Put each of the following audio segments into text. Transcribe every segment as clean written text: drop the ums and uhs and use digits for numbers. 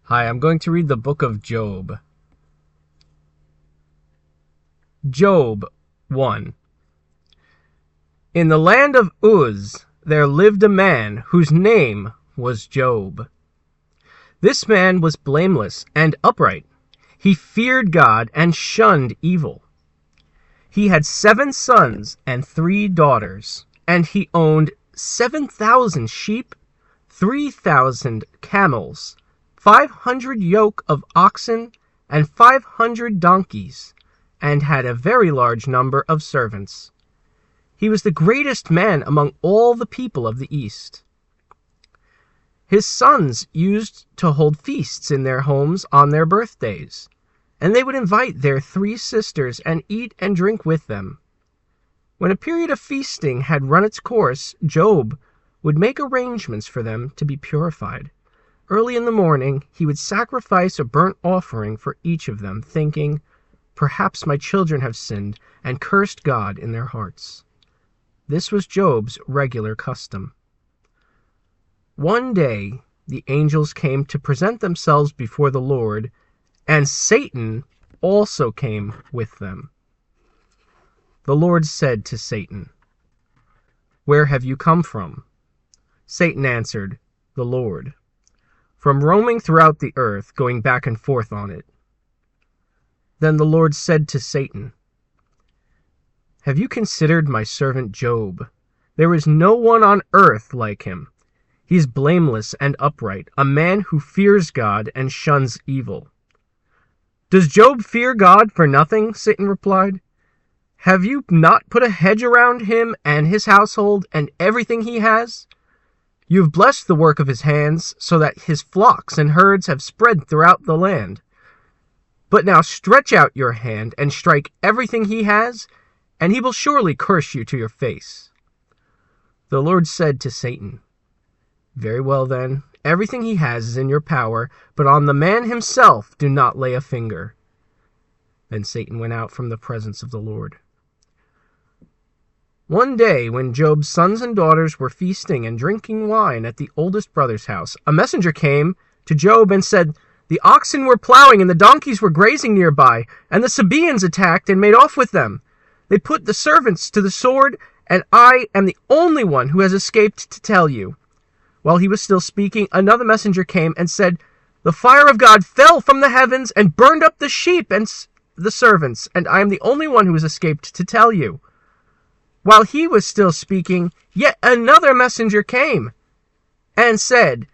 Hi, I'm going to read the book of Job. Job 1. In the land of Uz there lived a man whose name was Job. This man was blameless and upright. He feared God and shunned evil. He had 7 sons and 3 daughters, and he owned 7,000 sheep, 3,000 camels, 500 yoke of oxen, and 500 donkeys, and had a very large number of servants. He was the greatest man among all the people of the East. His sons used to hold feasts in their homes on their birthdays, and they would invite their 3 sisters and eat and drink with them. When a period of feasting had run its course, Job would make arrangements for them to be purified. Early in the morning, he would sacrifice a burnt offering for each of them, thinking, "Perhaps my children have sinned and cursed God in their hearts." This was Job's regular custom. One day, the angels came to present themselves before the Lord, and Satan also came with them. The Lord said to Satan, "Where have you come from?" Satan answered, "The Lord, from roaming throughout the earth, going back and forth on it." Then the Lord said to Satan, "Have you considered my servant Job? There is no one on earth like him. He is blameless and upright, a man who fears God and shuns evil." "Does Job fear God for nothing?" Satan replied. "Have you not put a hedge around him and his household and everything he has? You have blessed the work of his hands, so that his flocks and herds have spread throughout the land. But now stretch out your hand and strike everything he has, and he will surely curse you to your face." The Lord said to Satan, "Very well then, everything he has is in your power, but on the man himself do not lay a finger." Then Satan went out from the presence of the Lord. One day, when Job's sons and daughters were feasting and drinking wine at the oldest brother's house, a messenger came to Job and said, "The oxen were plowing and the donkeys were grazing nearby, and the Sabaeans attacked and made off with them. They put the servants to the sword, and I am the only one who has escaped to tell you." While he was still speaking, another messenger came and said, "The fire of God fell from the heavens and burned up the sheep and the servants, and I am the only one who has escaped to tell you." While he was still speaking, yet another messenger came and said,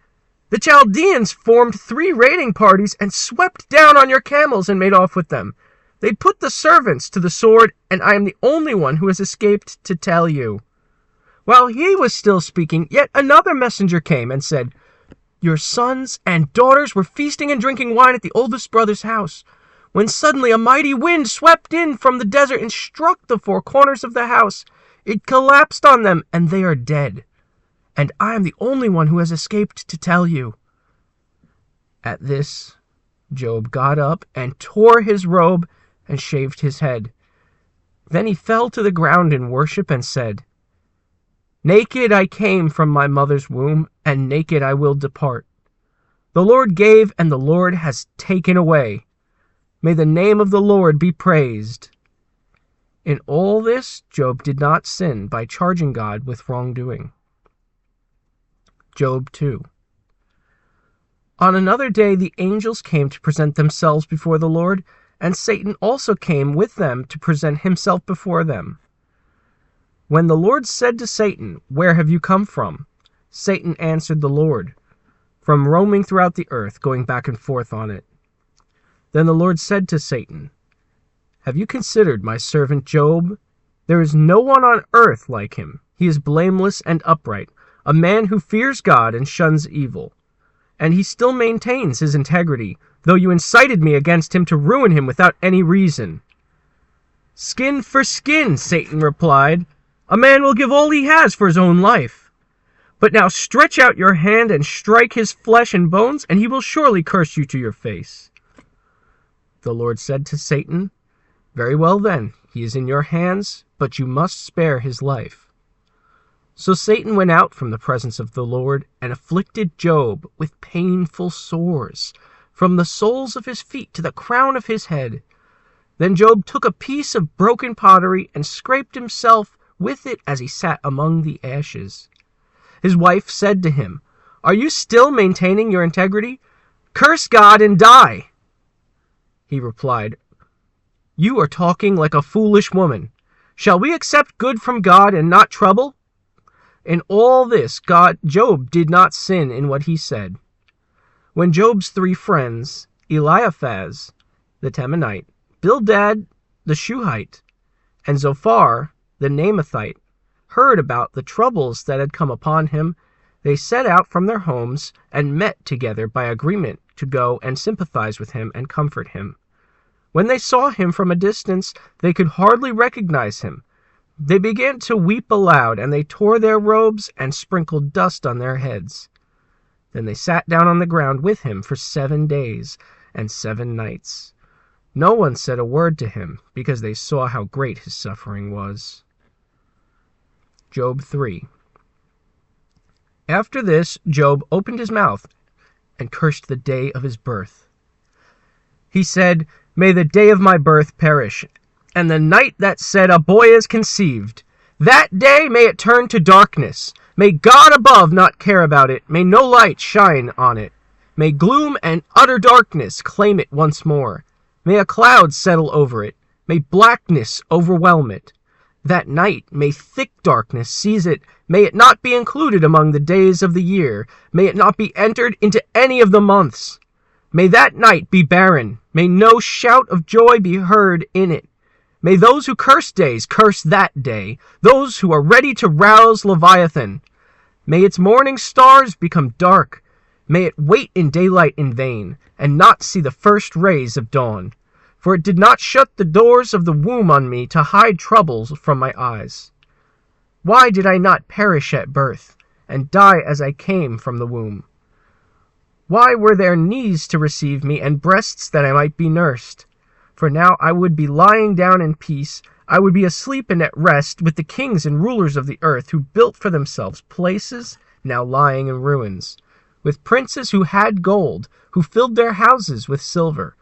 "The Chaldeans formed 3 raiding parties and swept down on your camels and made off with them. They put the servants to the sword, and I am the only one who has escaped to tell you." While he was still speaking, yet another messenger came and said, "Your sons and daughters were feasting and drinking wine at the oldest brother's house, when suddenly a mighty wind swept in from the desert and struck the 4 corners of the house. It collapsed on them, and they are dead. And I am the only one who has escaped to tell you." At this, Job got up and tore his robe and shaved his head. Then he fell to the ground in worship and said, "Naked I came from my mother's womb, and naked I will depart. The Lord gave, and the Lord has taken away. May the name of the Lord be praised." In all this, Job did not sin by charging God with wrongdoing. Job 2. On another day the angels came to present themselves before the Lord, and Satan also came with them to present himself before them. When the Lord said to Satan, "Where have you come from?" Satan answered the Lord, "From roaming throughout the earth, going back and forth on it." Then the Lord said to Satan, "Have you considered my servant Job? There is no one on earth like him. He is blameless and upright, a man who fears God and shuns evil. And he still maintains his integrity, though you incited me against him to ruin him without any reason." "Skin for skin," Satan replied. "A man will give all he has for his own life. But now stretch out your hand and strike his flesh and bones, and he will surely curse you to your face." The Lord said to Satan, "Very well then, he is in your hands, but you must spare his life." So Satan went out from the presence of the Lord and afflicted Job with painful sores from the soles of his feet to the crown of his head. Then Job took a piece of broken pottery and scraped himself with it as he sat among the ashes. His wife said to him, "Are you still maintaining your integrity? Curse God and die." He replied, "You are talking like a foolish woman. Shall we accept good from God and not trouble?" In all this, Job did not sin in what he said. When Job's 3 friends, Eliphaz the Temanite, Bildad the Shuhite, and Zophar the Naamathite, heard about the troubles that had come upon him, they set out from their homes and met together by agreement to go and sympathize with him and comfort him. When they saw him from a distance, they could hardly recognize him. They began to weep aloud, and they tore their robes and sprinkled dust on their heads. Then they sat down on the ground with him for 7 days and 7 nights. No one said a word to him, because they saw how great his suffering was. Job 3. After this, Job opened his mouth and cursed the day of his birth. He said, "May the day of my birth perish, and the night that said a boy is conceived. That day may it turn to darkness. May God above not care about it. May no light shine on it. May gloom and utter darkness claim it once more. May a cloud settle over it. May blackness overwhelm it. That night may thick darkness seize it. May it not be included among the days of the year. May it not be entered into any of the months. May that night be barren. May no shout of joy be heard in it. May those who curse days curse that day, those who are ready to rouse Leviathan. May its morning stars become dark. May it wait in daylight in vain, and not see the first rays of dawn. For it did not shut the doors of the womb on me to hide troubles from my eyes. Why did I not perish at birth, and die as I came from the womb? Why were there knees to receive me, and breasts that I might be nursed? For now I would be lying down in peace. I would be asleep and at rest with the kings and rulers of the earth, who built for themselves places now lying in ruins, with princes who had gold, who filled their houses with silver.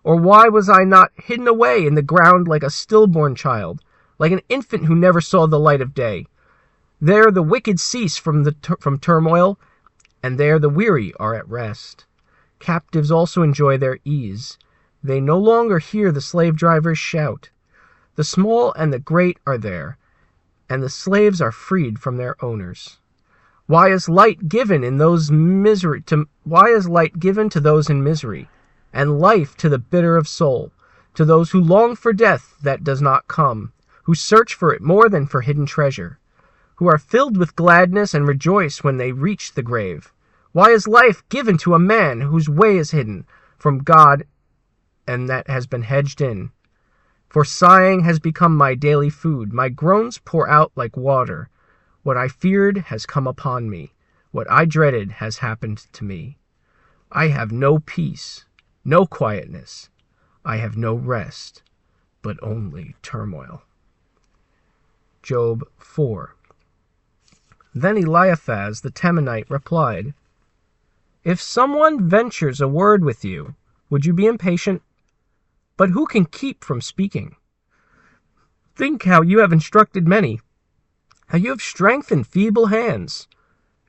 Or why was I not hidden away in the ground like a stillborn child, like an infant who never saw the light of day? There the wicked cease from turmoil, and there the weary are at rest. Captives also enjoy their ease. They no longer hear the slave drivers shout. The small and the great are there, and the slaves are freed from their owners. Why is light given to those in misery, and life to the bitter of soul, to those who long for death that does not come, who search for it more than for hidden treasure, who are filled with gladness and rejoice when they reach the grave? Why is life given to a man whose way is hidden from God, and that has been hedged in? For sighing has become my daily food. My groans pour out like water. What I feared has come upon me. What I dreaded has happened to me. I have no peace, no quietness. I have no rest, but only turmoil. Job 4. Then Eliphaz the Temanite replied, "If someone ventures a word with you, would you be impatient? But who can keep from speaking? Think how you have instructed many, how you have strengthened feeble hands.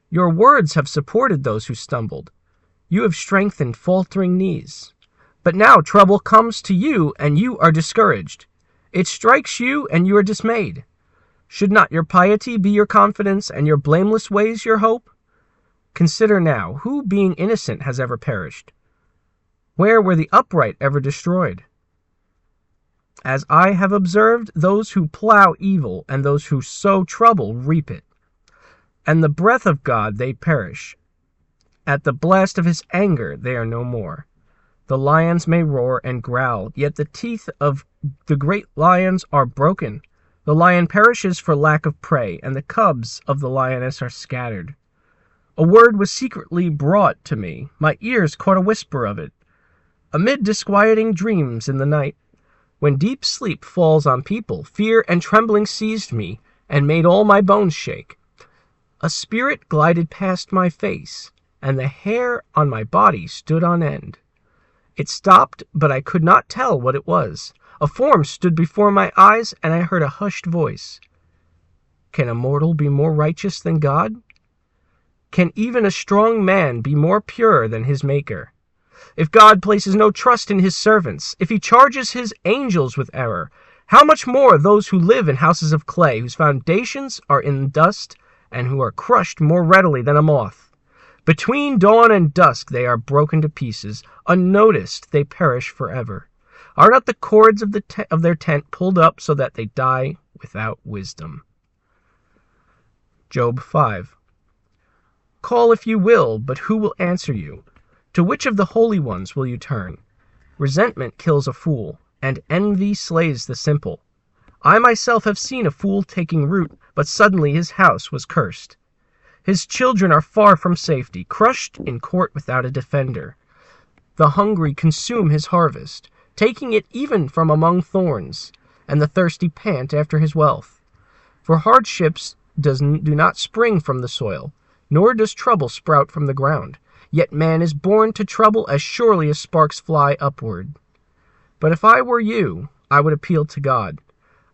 Your words have supported those who stumbled. You have strengthened faltering knees. But now trouble comes to you, and you are discouraged. It strikes you, and you are dismayed. Should not your piety be your confidence, and your blameless ways your hope? Consider now, who being innocent has ever perished? Where were the upright ever destroyed? As I have observed, those who plow evil and those who sow trouble reap it. And the breath of God they perish. At the blast of his anger they are no more. The lions may roar and growl, yet the teeth of the great lions are broken. The lion perishes for lack of prey, and the cubs of the lioness are scattered. A word was secretly brought to me. My ears caught a whisper of it. Amid disquieting dreams in the night, when deep sleep falls on people, fear and trembling seized me and made all my bones shake. A spirit glided past my face, and the hair on my body stood on end. It stopped, but I could not tell what it was. A form stood before my eyes, and I heard a hushed voice. Can a mortal be more righteous than God? Can even a strong man be more pure than his Maker? If God places no trust in his servants, if he charges his angels with error, how much more those who live in houses of clay, whose foundations are in dust, and who are crushed more readily than a moth? Between dawn and dusk they are broken to pieces. Unnoticed they perish forever. Are not the cords of their tent pulled up so that they die without wisdom? Job 5. Call if you will, but who will answer you? To which of the holy ones will you turn? Resentment kills a fool, and envy slays the simple. I myself have seen a fool taking root, but suddenly his house was cursed. His children are far from safety, crushed in court without a defender. The hungry consume his harvest, taking it even from among thorns, and the thirsty pant after his wealth. For hardships do not spring from the soil, nor does trouble sprout from the ground. Yet man is born to trouble as surely as sparks fly upward. But if I were you, I would appeal to God.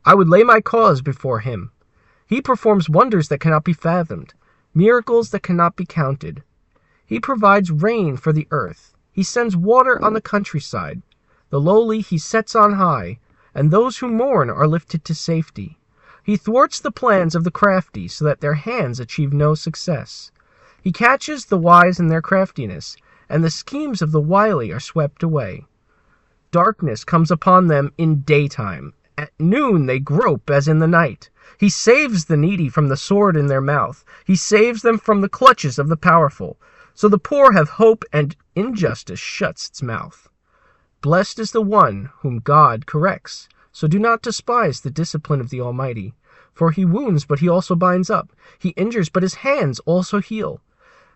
I would lay my cause before him. He performs wonders that cannot be fathomed, miracles that cannot be counted. He provides rain for the earth. He sends water on the countryside. The lowly he sets on high, and those who mourn are lifted to safety. He thwarts the plans of the crafty so that their hands achieve no success. He catches the wise in their craftiness, and the schemes of the wily are swept away. Darkness comes upon them in daytime. At noon they grope as in the night. He saves the needy from the sword in their mouth. He saves them from the clutches of the powerful. So the poor have hope, and injustice shuts its mouth. Blessed is the one whom God corrects. So do not despise the discipline of the Almighty. For he wounds, but he also binds up. He injures, but his hands also heal.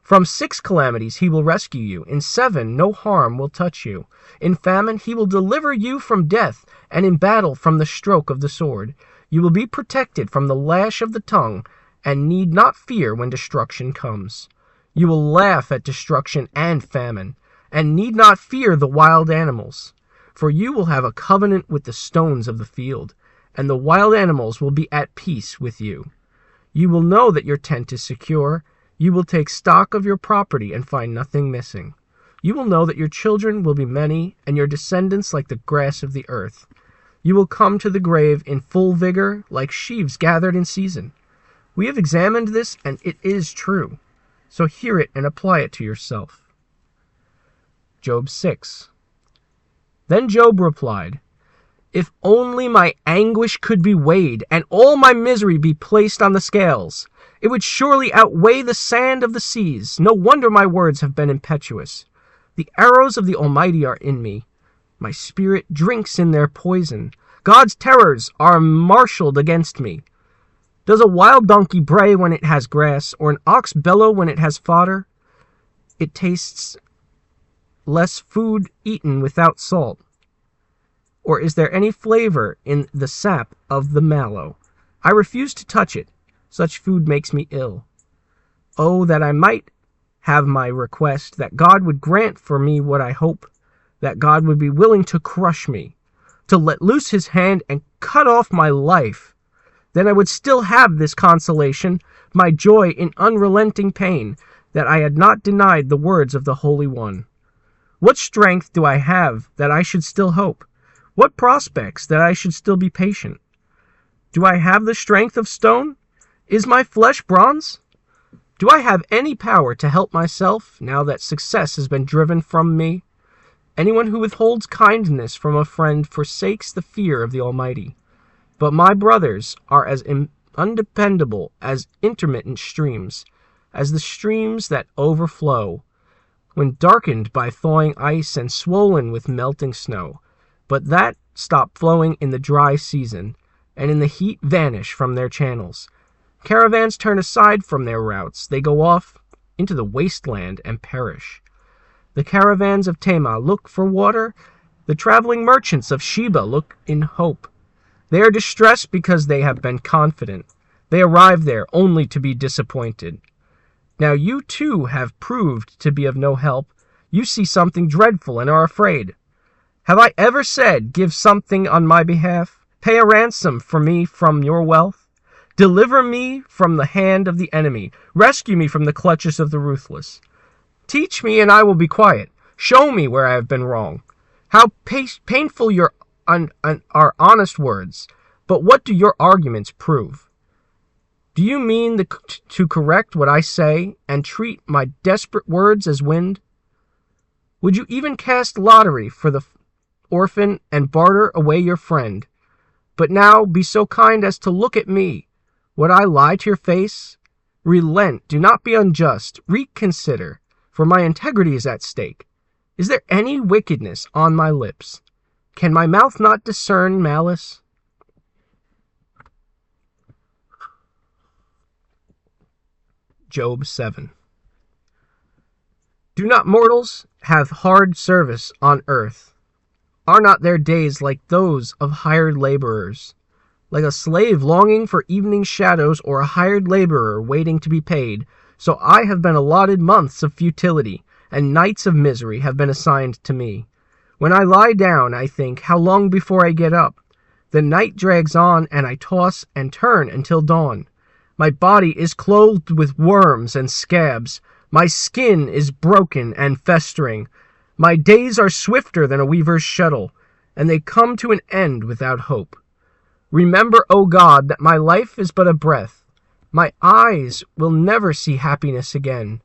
From 6 calamities he will rescue you. In 7 no harm will touch you. In famine he will deliver you from death, and in battle from the stroke of the sword. You will be protected from the lash of the tongue, and need not fear when destruction comes. You will laugh at destruction and famine, and need not fear the wild animals. For you will have a covenant with the stones of the field, and the wild animals will be at peace with you. You will know that your tent is secure. You will take stock of your property and find nothing missing. You will know that your children will be many, and your descendants like the grass of the earth. You will come to the grave in full vigor, like sheaves gathered in season. We have examined this, and it is true. So hear it and apply it to yourself. Job 6. Then Job replied, If only my anguish could be weighed, and all my misery be placed on the scales, it would surely outweigh the sand of the seas. No wonder my words have been impetuous. The arrows of the Almighty are in me. My spirit drinks in their poison. God's terrors are marshaled against me. Does a wild donkey bray when it has grass, or an ox bellow when it has fodder? It tastes less food eaten without salt. Or is there any flavor in the sap of the mallow? I refuse to touch it. Such food makes me ill. Oh, that I might have my request, that God would grant for me what I hope, that God would be willing to crush me, to let loose his hand and cut off my life. Then I would still have this consolation, my joy in unrelenting pain, that I had not denied the words of the Holy One. What strength do I have that I should still hope? What prospects that I should still be patient? Do I have the strength of stone? Is my flesh bronze? Do I have any power to help myself, now that success has been driven from me? Anyone who withholds kindness from a friend forsakes the fear of the Almighty. But my brothers are as undependable as intermittent streams, as the streams that overflow, when darkened by thawing ice and swollen with melting snow, but that stop flowing in the dry season, and in the heat vanish from their channels. Caravans turn aside from their routes. They go off into the wasteland and perish. The caravans of Tema look for water. The traveling merchants of Sheba look in hope. They are distressed because they have been confident. They arrive there only to be disappointed. Now you too have proved to be of no help. You see something dreadful and are afraid. Have I ever said, give something on my behalf? Pay a ransom for me from your wealth? Deliver me from the hand of the enemy. Rescue me from the clutches of the ruthless. Teach me, and I will be quiet. Show me where I have been wrong. How painful are honest words, but what do your arguments prove? Do you mean to correct what I say and treat my desperate words as wind? Would you even cast lottery for the orphan and barter away your friend? But now be so kind as to look at me. Would I lie to your face? Relent, do not be unjust. Reconsider, for my integrity is at stake. Is there any wickedness on my lips? Can my mouth not discern malice? Job 7. Do not mortals have hard service on earth? Are not their days like those of hired laborers? Like a slave longing for evening shadows, or a hired laborer waiting to be paid, so I have been allotted months of futility, and nights of misery have been assigned to me. When I lie down, I think, how long before I get up? The night drags on, and I toss and turn until dawn. My body is clothed with worms and scabs. My skin is broken and festering. My days are swifter than a weaver's shuttle, and they come to an end without hope. Remember, O God, that my life is but a breath. My eyes will never see happiness again.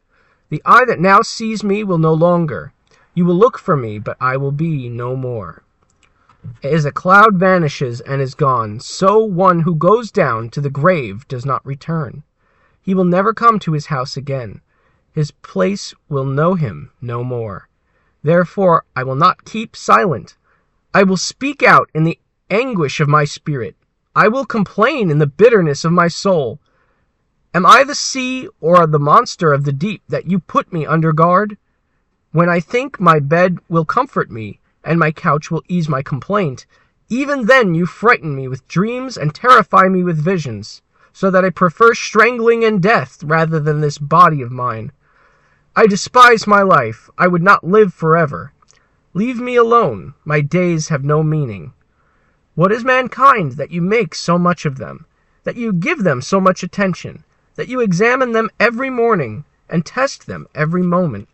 The eye that now sees me will no longer. You will look for me, but I will be no more. As a cloud vanishes and is gone, so one who goes down to the grave does not return. He will never come to his house again. His place will know him no more. Therefore I will not keep silent. I will speak out in the anguish of my spirit. I will complain in the bitterness of my soul. Am I the sea or the monster of the deep that you put me under guard? When I think my bed will comfort me, and my couch will ease my complaint, even then you frighten me with dreams and terrify me with visions, so that I prefer strangling and death rather than this body of mine. I despise my life. I would not live forever. Leave me alone. My days have no meaning. What is mankind that you make so much of them, that you give them so much attention, that you examine them every morning and test them every moment?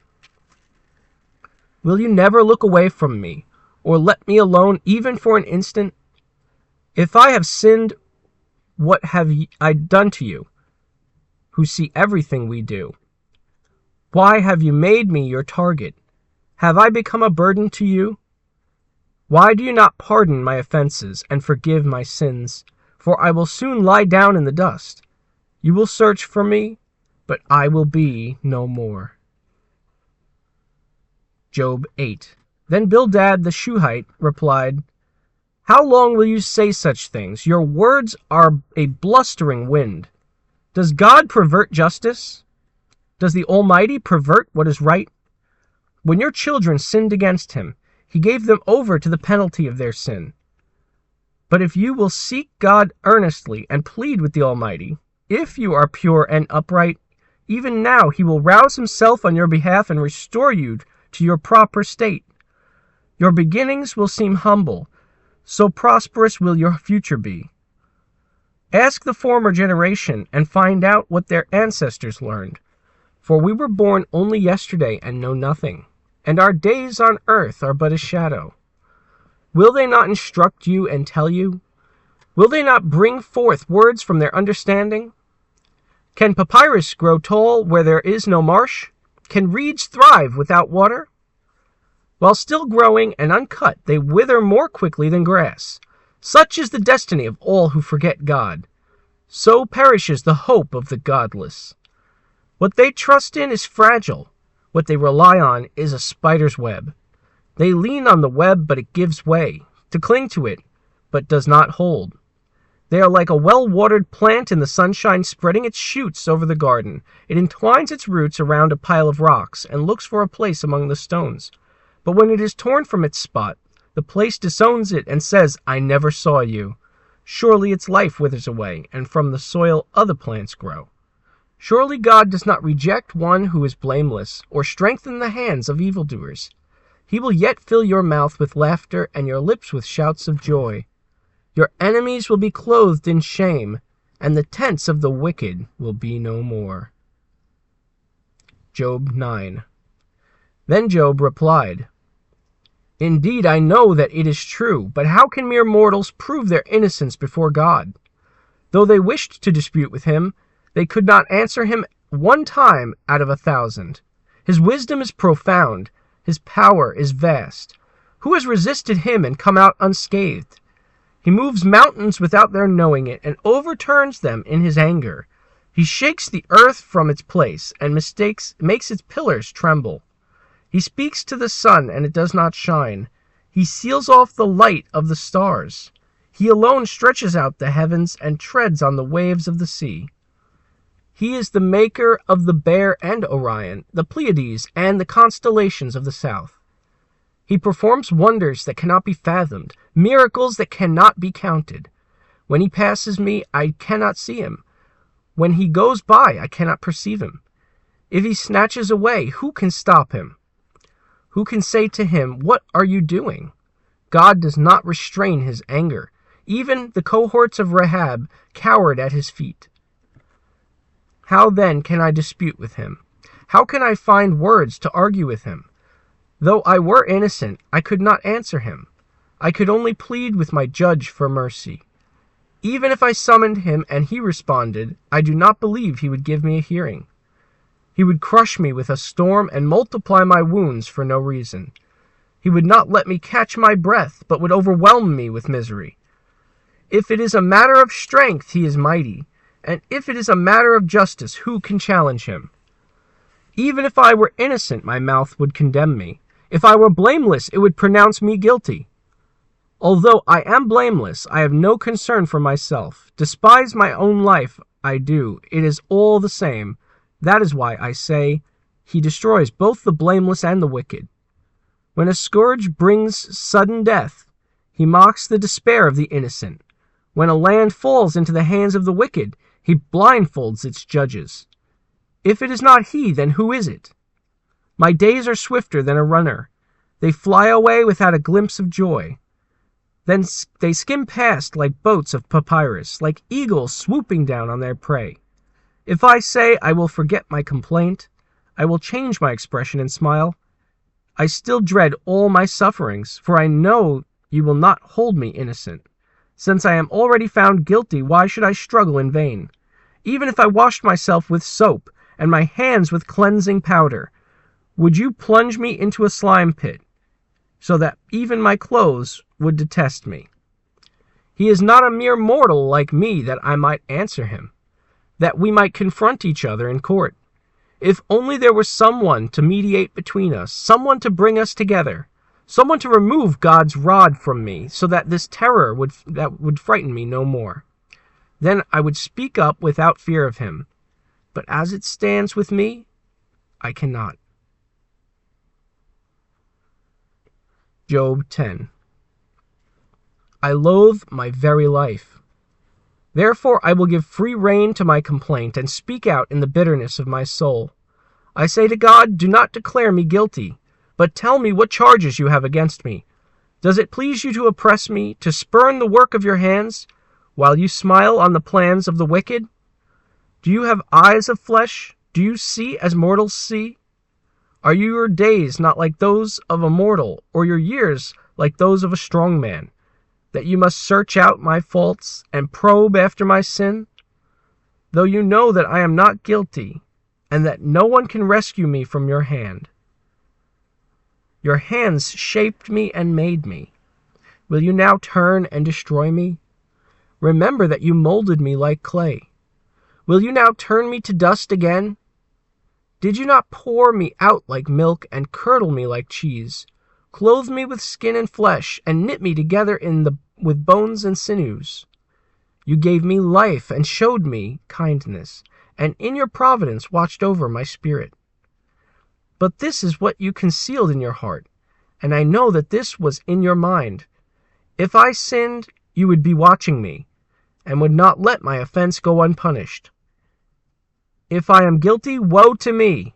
Will you never look away from me, or let me alone even for an instant? If I have sinned, what have I done to you, who see everything we do? Why have you made me your target? Have I become a burden to you? Why do you not pardon my offenses and forgive my sins? For I will soon lie down in the dust. You will search for me, but I will be no more. Job 8. Then Bildad the Shuhite replied, How long will you say such things? Your words are a blustering wind. Does God pervert justice? Does the Almighty pervert what is right? When your children sinned against him, he gave them over to the penalty of their sin. But if you will seek God earnestly and plead with the Almighty, if you are pure and upright, even now he will rouse himself on your behalf and restore you to your proper state. Your beginnings will seem humble, so prosperous will your future be. Ask the former generation and find out what their ancestors learned. For we were born only yesterday and know nothing, and our days on earth are but a shadow. Will they not instruct you and tell you? Will they not bring forth words from their understanding? Can papyrus grow tall where there is no marsh? Can reeds thrive without water? While still growing and uncut, they wither more quickly than grass. Such is the destiny of all who forget God. So perishes the hope of the godless. What they trust in is fragile. What they rely on is a spider's web. They lean on the web, but it gives way, to cling to it, but does not hold. They are like a well-watered plant in the sunshine, spreading its shoots over the garden. It entwines its roots around a pile of rocks and looks for a place among the stones. But when it is torn from its spot, the place disowns it and says, I never saw you. Surely its life withers away, and from the soil other plants grow. Surely God does not reject one who is blameless, or strengthen the hands of evildoers. He will yet fill your mouth with laughter and your lips with shouts of joy. Your enemies will be clothed in shame, and the tents of the wicked will be no more. Job 9. Then Job replied, Indeed, I know that it is true, but how can mere mortals prove their innocence before God? Though they wished to dispute with him, they could not answer him 1 time out of 1,000. His wisdom is profound, his power is vast. Who has resisted him and come out unscathed? He moves mountains without their knowing it, and overturns them in his anger. He shakes the earth from its place, and makes its pillars tremble. He speaks to the sun, and it does not shine. He seals off the light of the stars. He alone stretches out the heavens, and treads on the waves of the sea. He is the maker of the Bear and Orion, the Pleiades, and the constellations of the south. He performs wonders that cannot be fathomed, miracles that cannot be counted. When he passes me, I cannot see him. When he goes by, I cannot perceive him. If he snatches away, who can stop him? Who can say to him, What are you doing? God does not restrain his anger. Even the cohorts of Rahab cowered at his feet. How then can I dispute with him? How can I find words to argue with him? Though I were innocent, I could not answer him. I could only plead with my judge for mercy. Even if I summoned him and he responded, I do not believe he would give me a hearing. He would crush me with a storm and multiply my wounds for no reason. He would not let me catch my breath, but would overwhelm me with misery. If it is a matter of strength, he is mighty, and if it is a matter of justice, who can challenge him? Even if I were innocent, my mouth would condemn me. If I were blameless, it would pronounce me guilty. Although I am blameless, I have no concern for myself. Despise my own life, I do. It is all the same. That is why I say, he destroys both the blameless and the wicked. When a scourge brings sudden death, he mocks the despair of the innocent. When a land falls into the hands of the wicked, he blindfolds its judges. If it is not he, then who is it? My days are swifter than a runner. They fly away without a glimpse of joy. Then they skim past like boats of papyrus, like eagles swooping down on their prey. If I say I will forget my complaint, I will change my expression and smile, I still dread all my sufferings, for I know you will not hold me innocent. Since I am already found guilty, why should I struggle in vain? Even if I washed myself with soap, and my hands with cleansing powder, would you plunge me into a slime pit, so that even my clothes would detest me? He is not a mere mortal like me that I might answer him, that we might confront each other in court. If only there were someone to mediate between us, someone to bring us together, someone to remove God's rod from me, so that this terror would frighten me no more. Then I would speak up without fear of him. But as it stands with me, I cannot. Job 10. I loathe my very life. Therefore I will give free rein to my complaint and speak out in the bitterness of my soul. I say to God, do not declare me guilty, but tell me what charges you have against me. Does it please you to oppress me, to spurn the work of your hands, while you smile on the plans of the wicked? Do you have eyes of flesh? Do you see as mortals see? Are your days not like those of a mortal, or your years like those of a strong man, that you must search out my faults and probe after my sin? Though you know that I am not guilty, and that no one can rescue me from your hand. Your hands shaped me and made me. Will you now turn and destroy me? Remember that you molded me like clay. Will you now turn me to dust again? Did you not pour me out like milk and curdle me like cheese, clothe me with skin and flesh, and knit me together with bones and sinews? You gave me life and showed me kindness, and in your providence watched over my spirit. But this is what you concealed in your heart, and I know that this was in your mind. If I sinned, you would be watching me, and would not let my offense go unpunished. If I am guilty, woe to me!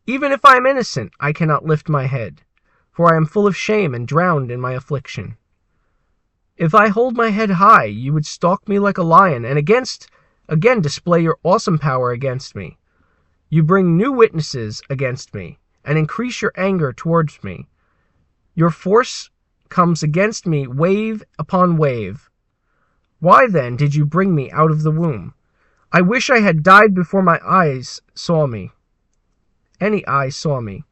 Even if I am innocent, I cannot lift my head, for I am full of shame and drowned in my affliction. If I hold my head high, you would stalk me like a lion, and again display your awesome power against me. You bring new witnesses against me, and increase your anger towards me. Your force comes against me wave upon wave. Why then did you bring me out of the womb? I wish I had died before my eyes saw me. Any eye saw me.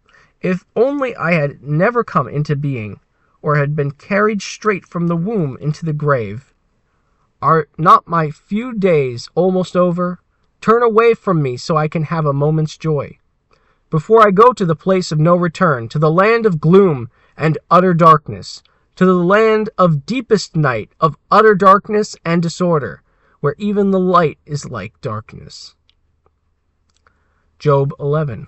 If only I had never come into being, or had been carried straight from the womb into the grave. Are not my few days almost over? Turn away from me so I can have a moment's joy, before I go to the place of no return, to the land of gloom and utter darkness, to the land of deepest night, of utter darkness and disorder, where even the light is like darkness. Job 11.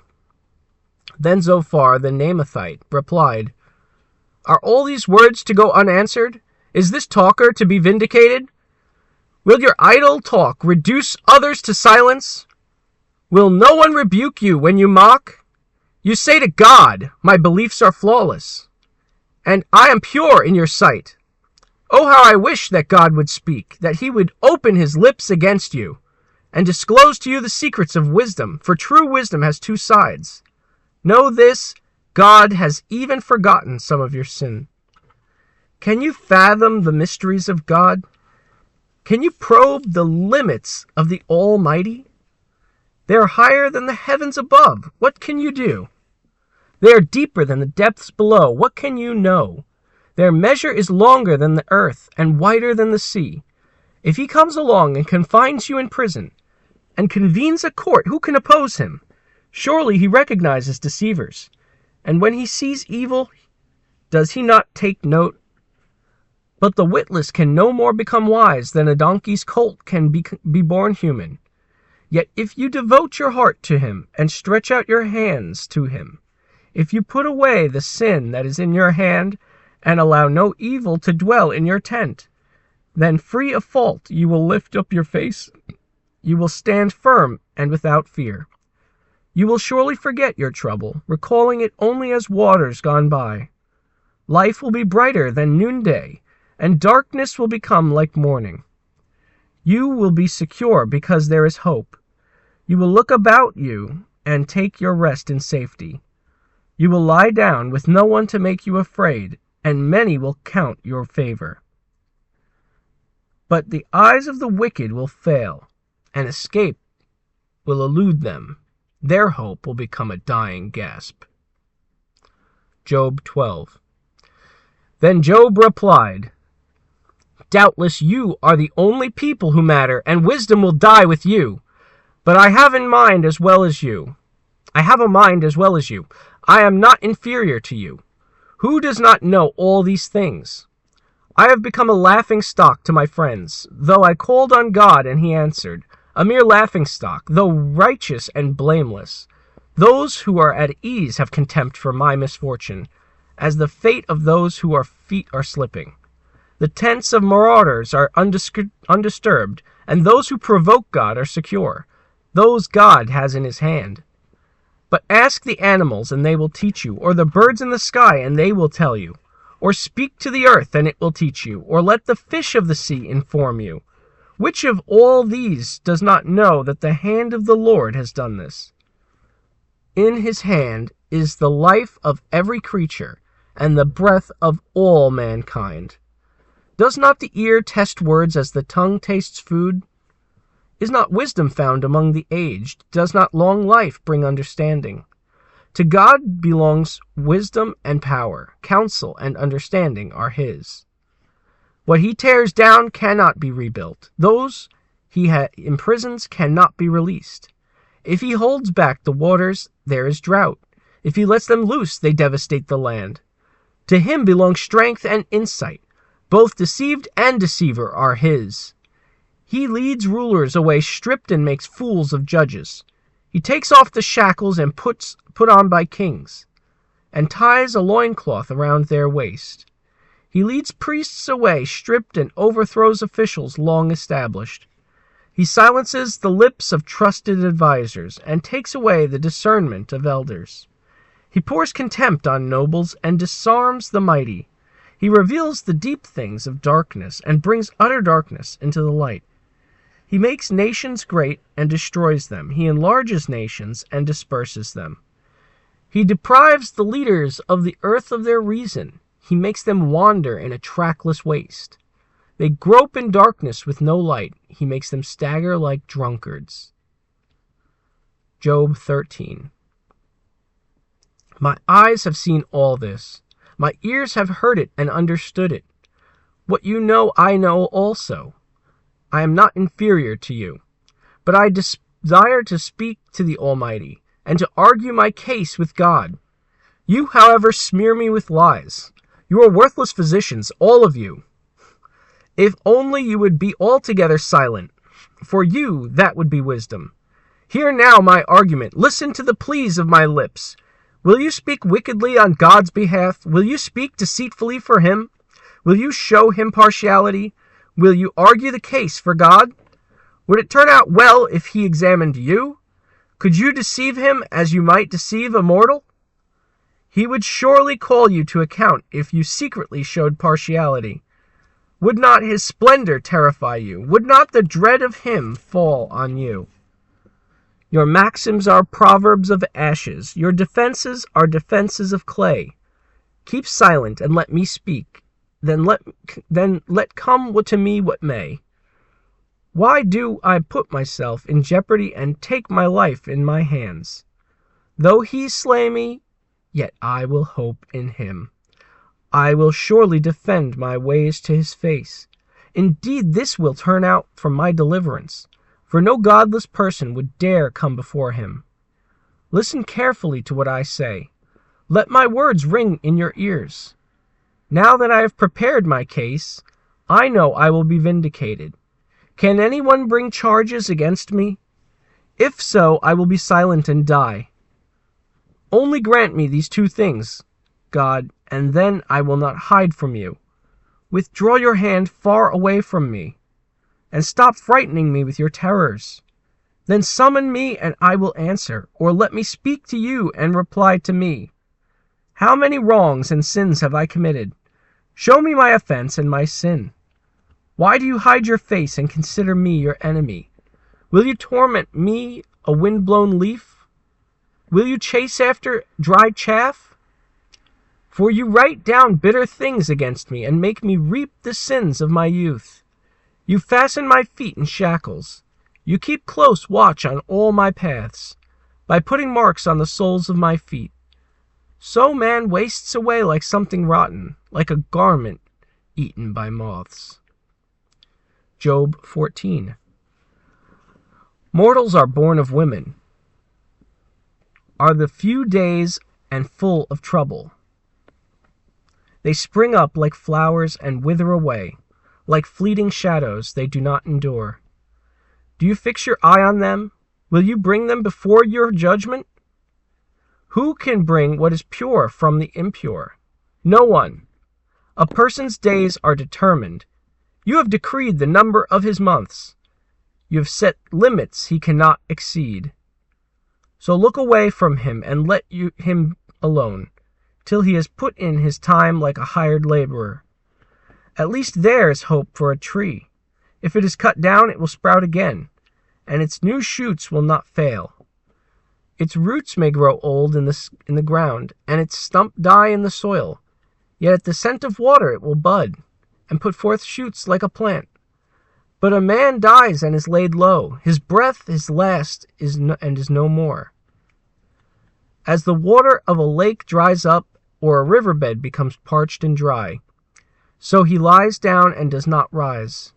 Then Zophar the Naamathite replied, Are all these words to go unanswered? Is this talker to be vindicated? Will your idle talk reduce others to silence? Will no one rebuke you when you mock? You say to God, My beliefs are flawless, and I am pure in your sight. Oh, how I wish that God would speak, that he would open his lips against you, and disclose to you the secrets of wisdom, for true wisdom has two sides. Know this, God has even forgotten some of your sin. Can you fathom the mysteries of God? Can you probe the limits of the Almighty? They are higher than the heavens above. What can you do? They are deeper than the depths below. What can you know? Their measure is longer than the earth and wider than the sea. If he comes along and confines you in prison and convenes a court, who can oppose him? Surely he recognizes deceivers. And when he sees evil, does he not take note? But the witless can no more become wise than a donkey's colt can be born human. Yet if you devote your heart to him and stretch out your hands to him, if you put away the sin that is in your hand and allow no evil to dwell in your tent, then free of fault you will lift up your face. You will stand firm and without fear. You will surely forget your trouble, recalling it only as waters gone by. Life will be brighter than noonday, and darkness will become like morning. You will be secure because there is hope. You will look about you and take your rest in safety. You will lie down with no one to make you afraid, and many will count your favor. But the eyes of the wicked will fail, and escape will elude them. Their hope will become a dying gasp. Job 12. Then Job replied, Doubtless you are the only people who matter, and wisdom will die with you. But I have a mind as well as you. I am not inferior to you. Who does not know all these things? I have become a laughing stock to my friends, though I called on God and he answered. A mere laughing stock, though righteous and blameless. Those who are at ease have contempt for my misfortune, as the fate of those whose feet are slipping. The tents of marauders are undisturbed, and those who provoke God are secure. Those God has in his hand. But ask the animals, and they will teach you, or the birds in the sky, and they will tell you. Or speak to the earth, and it will teach you, or let the fish of the sea inform you. Which of all these does not know that the hand of the Lord has done this? In his hand is the life of every creature, and the breath of all mankind. Does not the ear test words as the tongue tastes food? Is not wisdom found among the aged? Does not long life bring understanding? To God belongs wisdom and power. Counsel and understanding are his. What he tears down cannot be rebuilt. Those he imprisons cannot be released. If he holds back the waters, there is drought. If he lets them loose, they devastate the land. To him belong strength and insight. Both deceived and deceiver are his. He leads rulers away stripped and makes fools of judges. He takes off the shackles and put on by kings, and ties a loincloth around their waist. He leads priests away stripped and overthrows officials long established. He silences the lips of trusted advisers and takes away the discernment of elders. He pours contempt on nobles and disarms the mighty. He reveals the deep things of darkness and brings utter darkness into the light. He makes nations great and destroys them. He enlarges nations and disperses them. He deprives the leaders of the earth of their reason. He makes them wander in a trackless waste. They grope in darkness with no light. He makes them stagger like drunkards. Job 13. My eyes have seen all this. My ears have heard it and understood it. What you know, I know also. I am not inferior to you, but I desire to speak to the Almighty and to argue my case with God. You, however, smear me with lies. You are worthless physicians, all of you. If only you would be altogether silent. For you, that would be wisdom. Hear now my argument. Listen to the pleas of my lips. Will you speak wickedly on God's behalf? Will you speak deceitfully for him? Will you show him partiality? Will you argue the case for God? Would it turn out well if he examined you? Could you deceive him as you might deceive a mortal? He would surely call you to account if you secretly showed partiality. Would not his splendor terrify you? Would not the dread of him fall on you? Your maxims are proverbs of ashes. Your defenses are defenses of clay. Keep silent and let me speak. Then let come to me what may. Why do I put myself in jeopardy and take my life in my hands? Though he slay me, yet I will hope in him. I will surely defend my ways to his face. Indeed, this will turn out for my deliverance, for no godless person would dare come before him. Listen carefully to what I say. Let my words ring in your ears. Now that I have prepared my case, I know I will be vindicated. Can anyone bring charges against me? If so, I will be silent and die. Only grant me these two things, God, and then I will not hide from you. Withdraw your hand far away from me, and stop frightening me with your terrors. Then summon me, and I will answer, or let me speak to you and reply to me. How many wrongs and sins have I committed? Show me my offense and my sin. Why do you hide your face and consider me your enemy? Will you torment me, a wind-blown leaf? Will you chase after dry chaff? For you write down bitter things against me and make me reap the sins of my youth. You fasten my feet in shackles. You keep close watch on all my paths, by putting marks on the soles of my feet. So man wastes away like something rotten, like a garment eaten by moths. Job 14. Mortals are born of women, are the few days and full of trouble. They spring up like flowers and wither away. Like fleeting shadows, they do not endure. Do you fix your eye on them? Will you bring them before your judgment? Who can bring what is pure from the impure? No one. A person's days are determined. You have decreed the number of his months. You have set limits he cannot exceed. So look away from him and let him alone, till he has put in his time like a hired laborer. At least there is hope for a tree. If it is cut down, it will sprout again, and its new shoots will not fail. Its roots may grow old in the ground, and its stump die in the soil. Yet at the scent of water it will bud, and put forth shoots like a plant. But a man dies and is laid low. His breath is last and is no more. As the water of a lake dries up, or a riverbed becomes parched and dry, so he lies down and does not rise.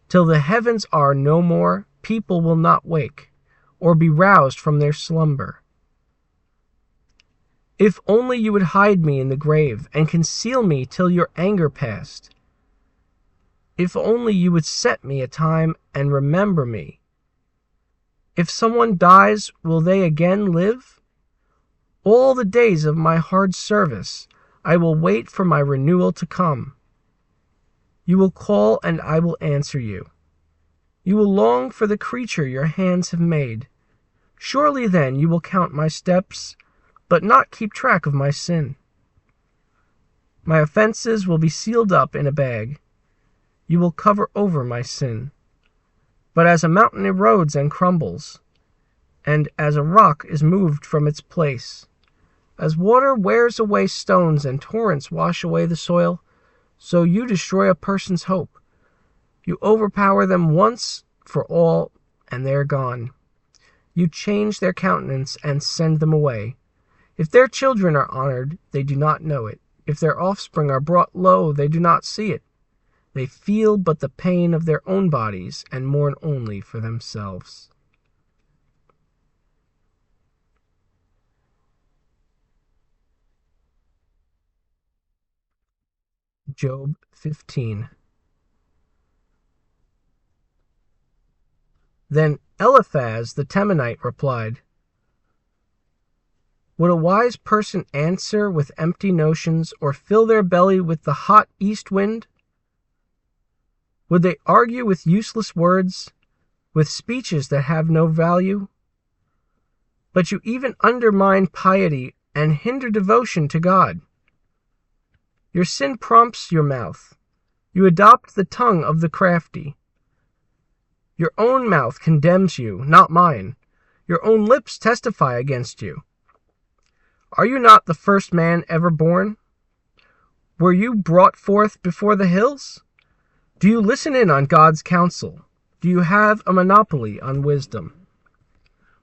Till the heavens are no more, people will not wake, or be roused from their slumber. If only you would hide me in the grave, and conceal me till your anger passed. If only you would set me a time and remember me. If someone dies, will they again live? All the days of my hard service, I will wait for my renewal to come. You will call, and I will answer you. You will long for the creature your hands have made. Surely then you will count my steps, but not keep track of my sin. My offenses will be sealed up in a bag. You will cover over my sin. But as a mountain erodes and crumbles, and as a rock is moved from its place, as water wears away stones and torrents wash away the soil, so you destroy a person's hope. You overpower them once for all, and they are gone. You change their countenance and send them away. If their children are honored, they do not know it. If their offspring are brought low, they do not see it. They feel but the pain of their own bodies and mourn only for themselves. Job 15. Then Eliphaz the Temanite replied, Would a wise person answer with empty notions, or fill their belly with the hot east wind? Would they argue with useless words, with speeches that have no value? But you even undermine piety and hinder devotion to God. Your sin prompts your mouth. You adopt the tongue of the crafty. Your own mouth condemns you, not mine. Your own lips testify against you. Are you not the first man ever born? Were you brought forth before the hills? Do you listen in on God's counsel? Do you have a monopoly on wisdom?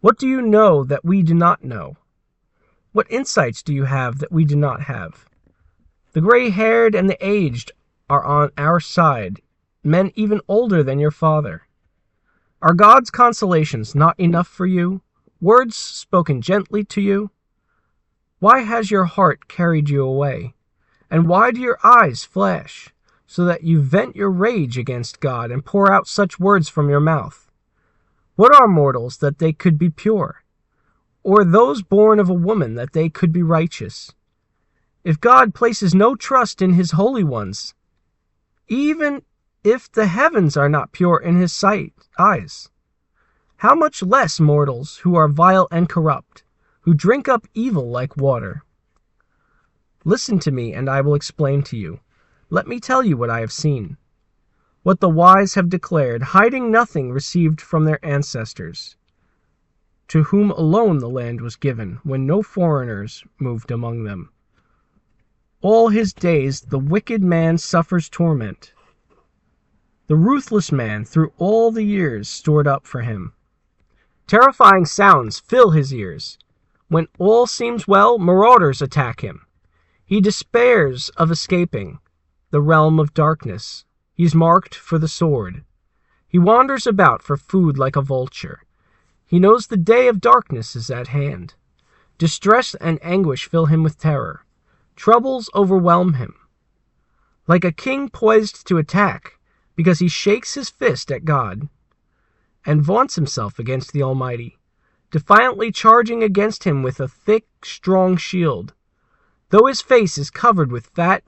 What do you know that we do not know? What insights do you have that we do not have? The gray-haired and the aged are on our side, men even older than your father. Are God's consolations not enough for you? Words spoken gently to you? Why has your heart carried you away? And why do your eyes flash, so that you vent your rage against God and pour out such words from your mouth? What are mortals that they could be pure? Or those born of a woman that they could be righteous? If God places no trust in his holy ones, even if the heavens are not pure in his eyes, how much less mortals who are vile and corrupt, who drink up evil like water? Listen to me, and I will explain to you. Let me tell you what I have seen, what the wise have declared, hiding nothing received from their ancestors, to whom alone the land was given, when no foreigners moved among them. All his days the wicked man suffers torment. The ruthless man through all the years stored up for him. Terrifying sounds fill his ears. When all seems well, marauders attack him. He despairs of escaping the realm of darkness. He's marked for the sword. He wanders about for food like a vulture. He knows the day of darkness is at hand. Distress and anguish fill him with terror. Troubles overwhelm him. Like a king poised to attack, because he shakes his fist at God and vaunts himself against the Almighty, defiantly charging against him with a thick, strong shield. Though his face is covered with fat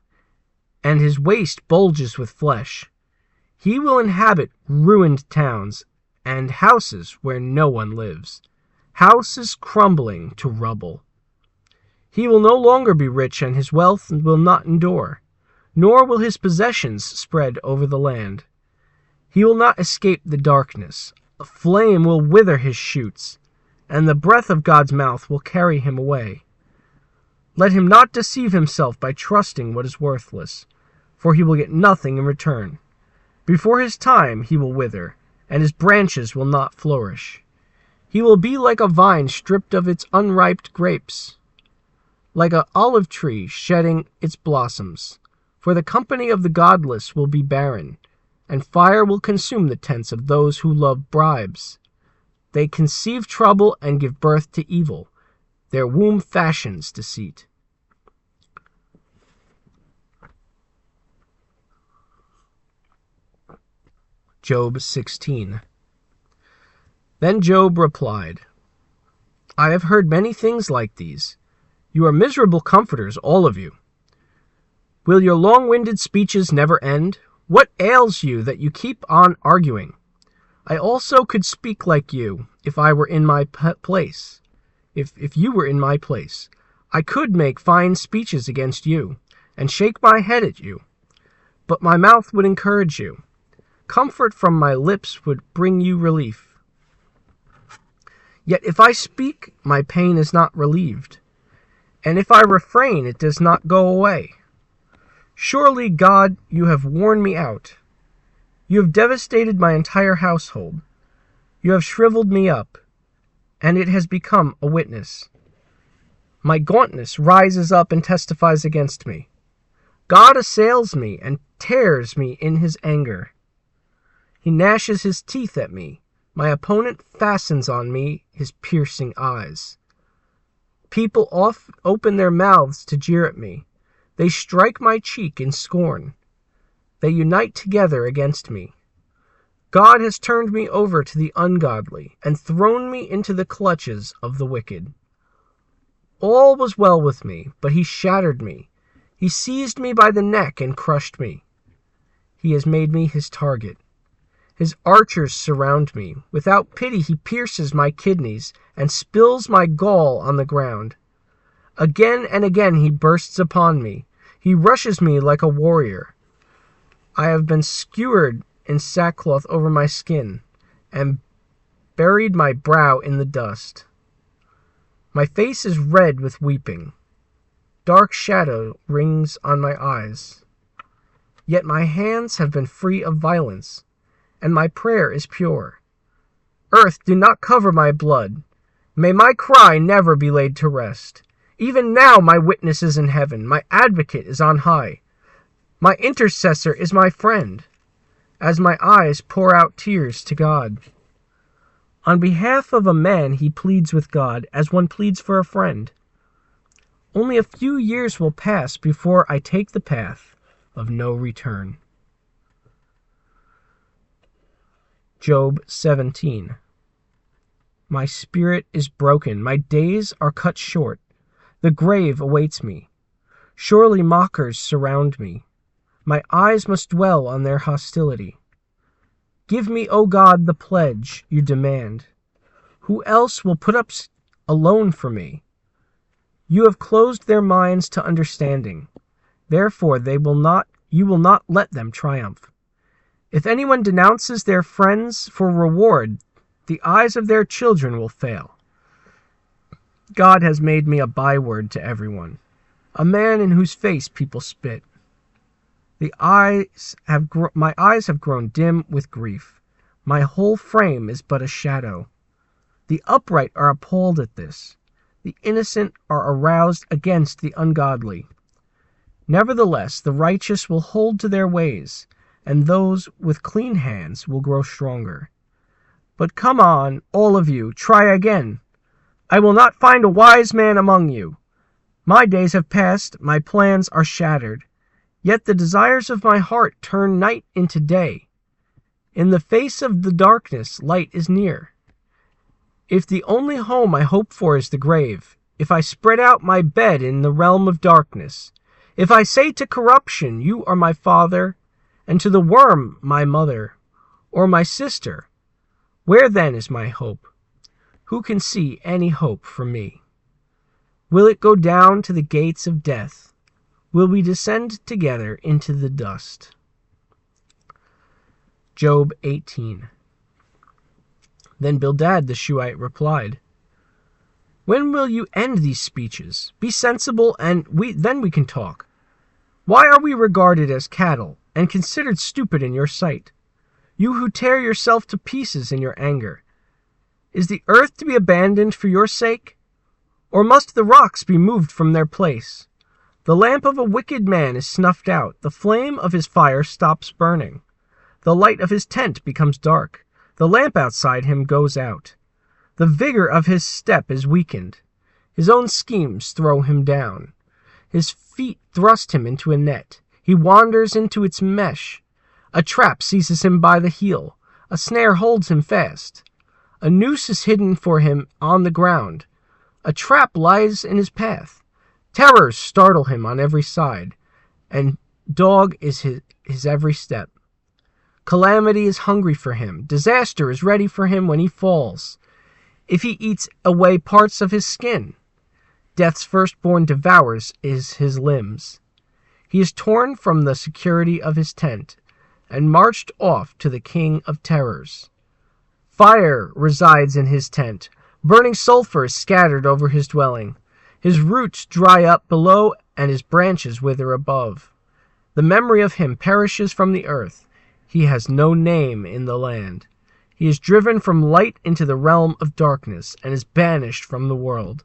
and his waist bulges with flesh, he will inhabit ruined towns and houses where no one lives, houses crumbling to rubble. He will no longer be rich, and his wealth will not endure, nor will his possessions spread over the land. He will not escape the darkness. A flame will wither his shoots, and the breath of God's mouth will carry him away. Let him not deceive himself by trusting what is worthless, for he will get nothing in return. Before his time he will wither, and his branches will not flourish. He will be like a vine stripped of its unripe grapes, like an olive tree shedding its blossoms. For the company of the godless will be barren, and fire will consume the tents of those who love bribes. They conceive trouble and give birth to evil. Their womb fashions deceit. Job 16. Then Job replied, I have heard many things like these. You are miserable comforters, all of you. Will your long-winded speeches never end? What ails you that you keep on arguing? I also could speak like you if I were in my place. If you were in my place, I could make fine speeches against you and shake my head at you. But my mouth would encourage you. Comfort from my lips would bring you relief. Yet if I speak, my pain is not relieved. And if I refrain, it does not go away. Surely, God, you have worn me out. You have devastated my entire household. You have shriveled me up, and it has become a witness. My gauntness rises up and testifies against me. God assails me and tears me in his anger. He gnashes his teeth at me. My opponent fastens on me his piercing eyes. People open their mouths to jeer at me. They strike my cheek in scorn. They unite together against me. God has turned me over to the ungodly and thrown me into the clutches of the wicked. All was well with me, but he shattered me. He seized me by the neck and crushed me. He has made me his target. His archers surround me. Without pity he pierces my kidneys and spills my gall on the ground. Again and again he bursts upon me. He rushes me like a warrior. I have been skewered in sackcloth over my skin and buried my brow in the dust. My face is red with weeping. Dark shadow rings on my eyes. Yet my hands have been free of violence, and my prayer is pure. Earth, do not cover my blood. May my cry never be laid to rest. Even now my witness is in heaven. My advocate is on high. My intercessor is my friend, as my eyes pour out tears to God. On behalf of a man he pleads with God as one pleads for a friend. Only a few years will pass before I take the path of no return. Job 17. My spirit is broken. My days are cut short. The grave awaits me. Surely mockers surround me. My eyes must dwell on their hostility. Give me, O God, the pledge you demand. Who else will put up alone for me? You have closed their minds to understanding. Therefore you will not let them triumph. If anyone denounces their friends for reward, the eyes of their children will fail. God has made me a byword to everyone, a man in whose face people spit. My eyes have grown dim with grief. My whole frame is but a shadow. The upright are appalled at this. The innocent are aroused against the ungodly. Nevertheless, the righteous will hold to their ways, and those with clean hands will grow stronger. But come on, all of you, try again. I will not find a wise man among you. My days have passed, my plans are shattered. Yet the desires of my heart turn night into day. In the face of the darkness, light is near. If the only home I hope for is the grave, if I spread out my bed in the realm of darkness, if I say to corruption, you are my father, and to the worm, my mother, or my sister, where then is my hope? Who can see any hope for me? Will it go down to the gates of death? Will we descend together into the dust? Job 18. Then Bildad the Shuhite replied, When will you end these speeches? Be sensible, and then we can talk. Why are we regarded as cattle, and considered stupid in your sight? You who tear yourself to pieces in your anger. Is the earth to be abandoned for your sake? Or must the rocks be moved from their place? The lamp of a wicked man is snuffed out. The flame of his fire stops burning. The light of his tent becomes dark. The lamp outside him goes out. The vigor of his step is weakened. His own schemes throw him down. His feet thrust him into a net. He wanders into its mesh. A trap seizes him by the heel. A snare holds him fast. A noose is hidden for him on the ground. A trap lies in his path. Terrors startle him on every side, and dog is his every step. Calamity is hungry for him. Disaster is ready for him when he falls. If he eats away parts of his skin, death's firstborn devours his limbs. He is torn from the security of his tent and marched off to the king of terrors. Fire resides in his tent. Burning sulfur is scattered over his dwelling. His roots dry up below and his branches wither above. The memory of him perishes from the earth. He has no name in the land. He is driven from light into the realm of darkness and is banished from the world.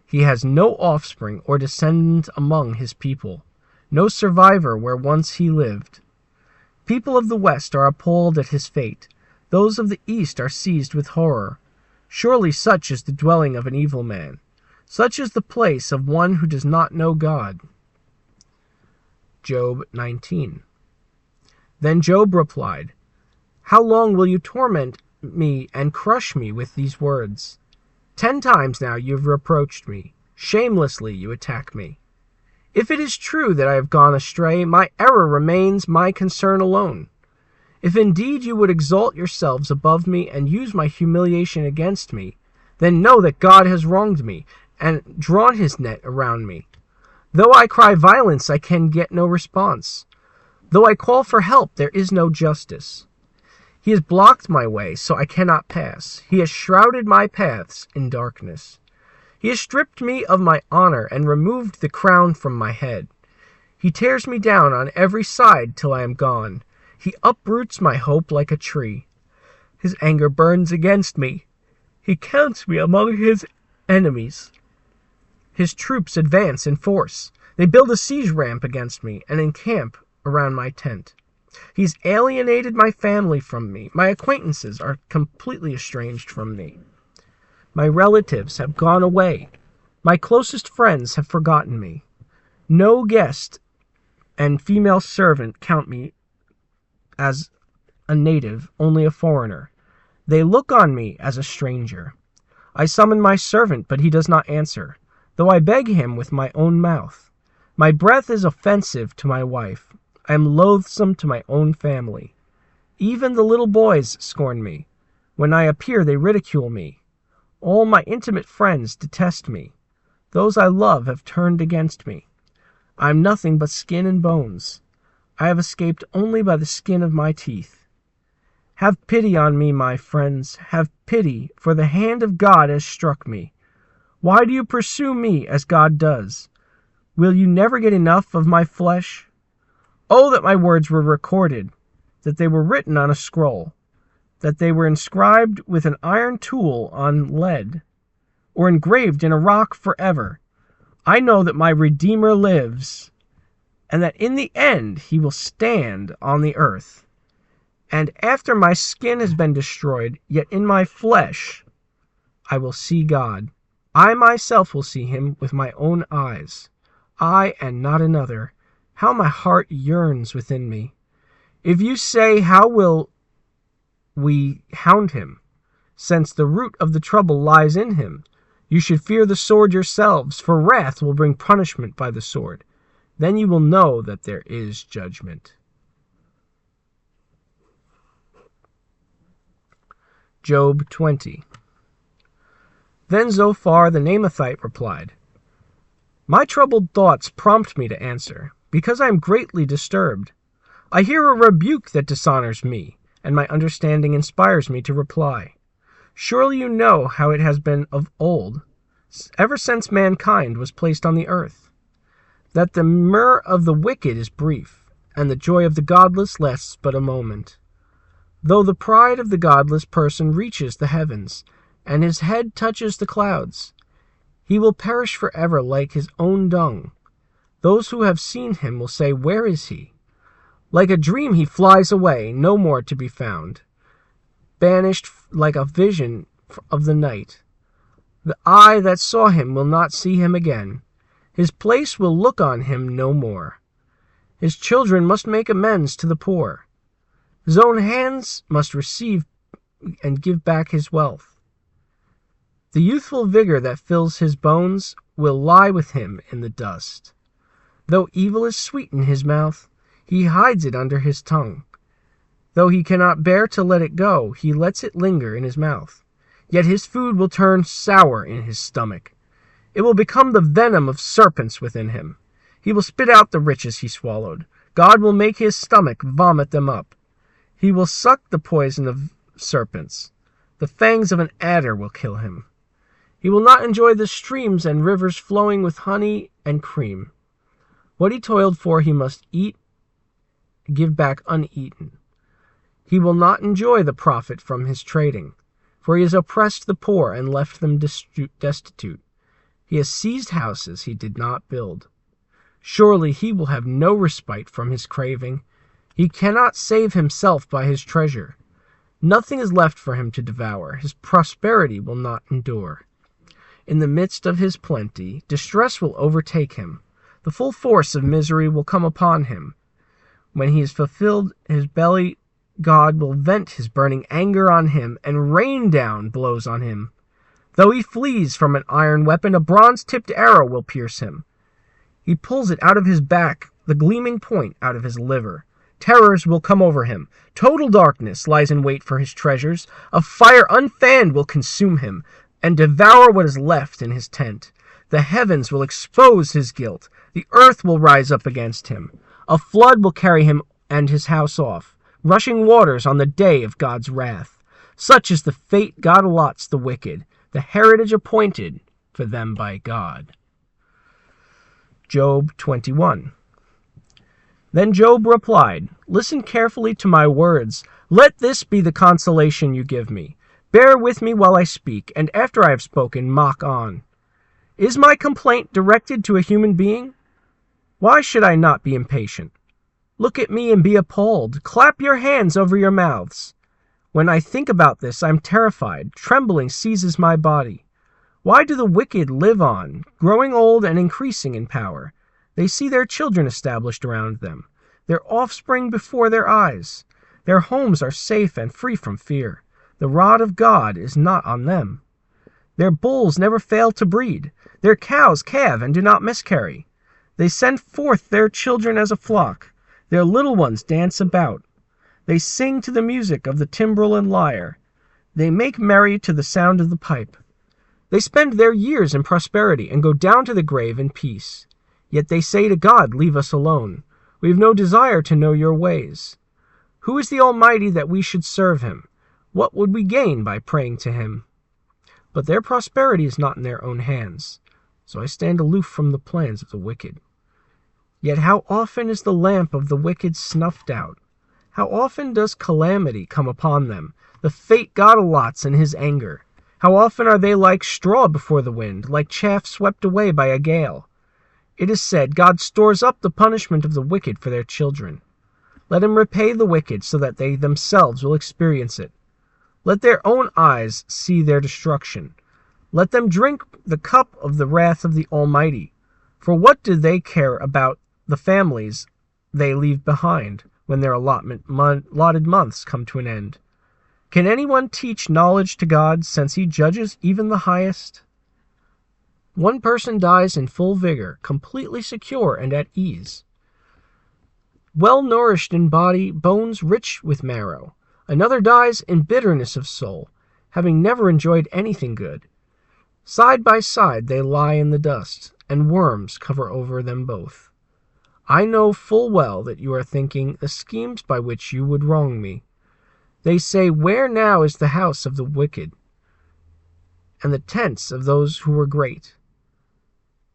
He has no offspring or descendant among his people, no survivor where once he lived. People of the West are appalled at his fate. Those of the East are seized with horror. Surely such is the dwelling of an evil man. Such is the place of one who does not know God. Job 19. Then Job replied, How long will you torment me and crush me with these words? 10 times now you have reproached me. Shamelessly you attack me. If it is true that I have gone astray, my error remains my concern alone. If indeed you would exalt yourselves above me and use my humiliation against me, then know that God has wronged me and drawn his net around me. Though I cry violence, I can get no response. Though I call for help, there is no justice. He has blocked my way, so I cannot pass. He has shrouded my paths in darkness. He has stripped me of my honor and removed the crown from my head. He tears me down on every side till I am gone. He uproots my hope like a tree. His anger burns against me. He counts me among his enemies. His troops advance in force. They build a siege ramp against me and encamp around my tent. He's alienated my family from me. My acquaintances are completely estranged from me. My relatives have gone away. My closest friends have forgotten me. No guest and female servant count me as a native, only a foreigner. They look on me as a stranger. I summon my servant, but he does not answer, though I beg him with my own mouth. My breath is offensive to my wife. I am loathsome to my own family. Even the little boys scorn me. When I appear, they ridicule me. All my intimate friends detest me. Those I love have turned against me. I am nothing but skin and bones. I have escaped only by the skin of my teeth. Have pity on me, my friends. Have pity, for the hand of God has struck me. Why do you pursue me as God does? Will you never get enough of my flesh? Oh, that my words were recorded, that they were written on a scroll, that they were inscribed with an iron tool on lead, or engraved in a rock forever. I know that my Redeemer lives, and that in the end he will stand on the earth. And after my skin has been destroyed, yet in my flesh I will see God. I myself will see him with my own eyes. I and not another. How my heart yearns within me. If you say, how will we hound him, since the root of the trouble lies in him? You should fear the sword yourselves, for wrath will bring punishment by the sword. Then you will know that there is judgment. Job 20. Then Zophar the Naamathite replied, My troubled thoughts prompt me to answer, because I am greatly disturbed. I hear a rebuke that dishonors me, and my understanding inspires me to reply. Surely you know how it has been of old, ever since mankind was placed on the earth, that the myrrh of the wicked is brief, and the joy of the godless lasts but a moment. Though the pride of the godless person reaches the heavens, and his head touches the clouds, he will perish forever like his own dung. Those who have seen him will say, Where is he? Like a dream he flies away, no more to be found, banished like a vision of the night. The eye that saw him will not see him again. His place will look on him no more. His children must make amends to the poor. His own hands must receive and give back his wealth. The youthful vigor that fills his bones will lie with him in the dust. Though evil is sweet in his mouth, he hides it under his tongue. Though he cannot bear to let it go, he lets it linger in his mouth. Yet his food will turn sour in his stomach. It will become the venom of serpents within him. He will spit out the riches he swallowed. God will make his stomach vomit them up. He will suck the poison of serpents. The fangs of an adder will kill him. He will not enjoy the streams and rivers flowing with honey and cream. What he toiled for he must eat, give back uneaten. He will not enjoy the profit from his trading, for he has oppressed the poor and left them destitute. He has seized houses he did not build. Surely he will have no respite from his craving. He cannot save himself by his treasure. Nothing is left for him to devour. His prosperity will not endure. In the midst of his plenty, distress will overtake him. The full force of misery will come upon him. When he has fulfilled his belly, God will vent his burning anger on him and rain down blows on him. Though he flees from an iron weapon, a bronze-tipped arrow will pierce him. He pulls it out of his back, the gleaming point out of his liver. Terrors will come over him. Total darkness lies in wait for his treasures. A fire unfanned will consume him and devour what is left in his tent. The heavens will expose his guilt. The earth will rise up against him. A flood will carry him and his house off. Rushing waters on the day of God's wrath. Such is the fate God allots the wicked, the heritage appointed for them by God. Job 21. Then Job replied, "Listen carefully to my words. Let this be the consolation you give me. Bear with me while I speak, and after I have spoken, mock on. Is my complaint directed to a human being? Why should I not be impatient? Look at me and be appalled. Clap your hands over your mouths. When I think about this, I am terrified. Trembling seizes my body. Why do the wicked live on, growing old and increasing in power? They see their children established around them, their offspring before their eyes. Their homes are safe and free from fear. The rod of God is not on them. Their bulls never fail to breed. Their cows calve and do not miscarry. They send forth their children as a flock. Their little ones dance about. They sing to the music of the timbrel and lyre. They make merry to the sound of the pipe. They spend their years in prosperity and go down to the grave in peace. Yet they say to God, leave us alone. We have no desire to know your ways. Who is the Almighty that we should serve him? What would we gain by praying to him? But their prosperity is not in their own hands, so I stand aloof from the plans of the wicked. Yet how often is the lamp of the wicked snuffed out? How often does calamity come upon them, the fate God allots in his anger? How often are they like straw before the wind, like chaff swept away by a gale? It is said, God stores up the punishment of the wicked for their children. Let him repay the wicked so that they themselves will experience it. Let their own eyes see their destruction. Let them drink the cup of the wrath of the Almighty. For what do they care about the families they leave behind when their allotted months come to an end? Can anyone teach knowledge to God, since he judges even the highest? One person dies in full vigor, completely secure and at ease, well nourished in body, bones rich with marrow. Another dies in bitterness of soul, having never enjoyed anything good. Side by side they lie in the dust, and worms cover over them both. I know full well that you are thinking the schemes by which you would wrong me. They say, where now is the house of the wicked, and the tents of those who were great?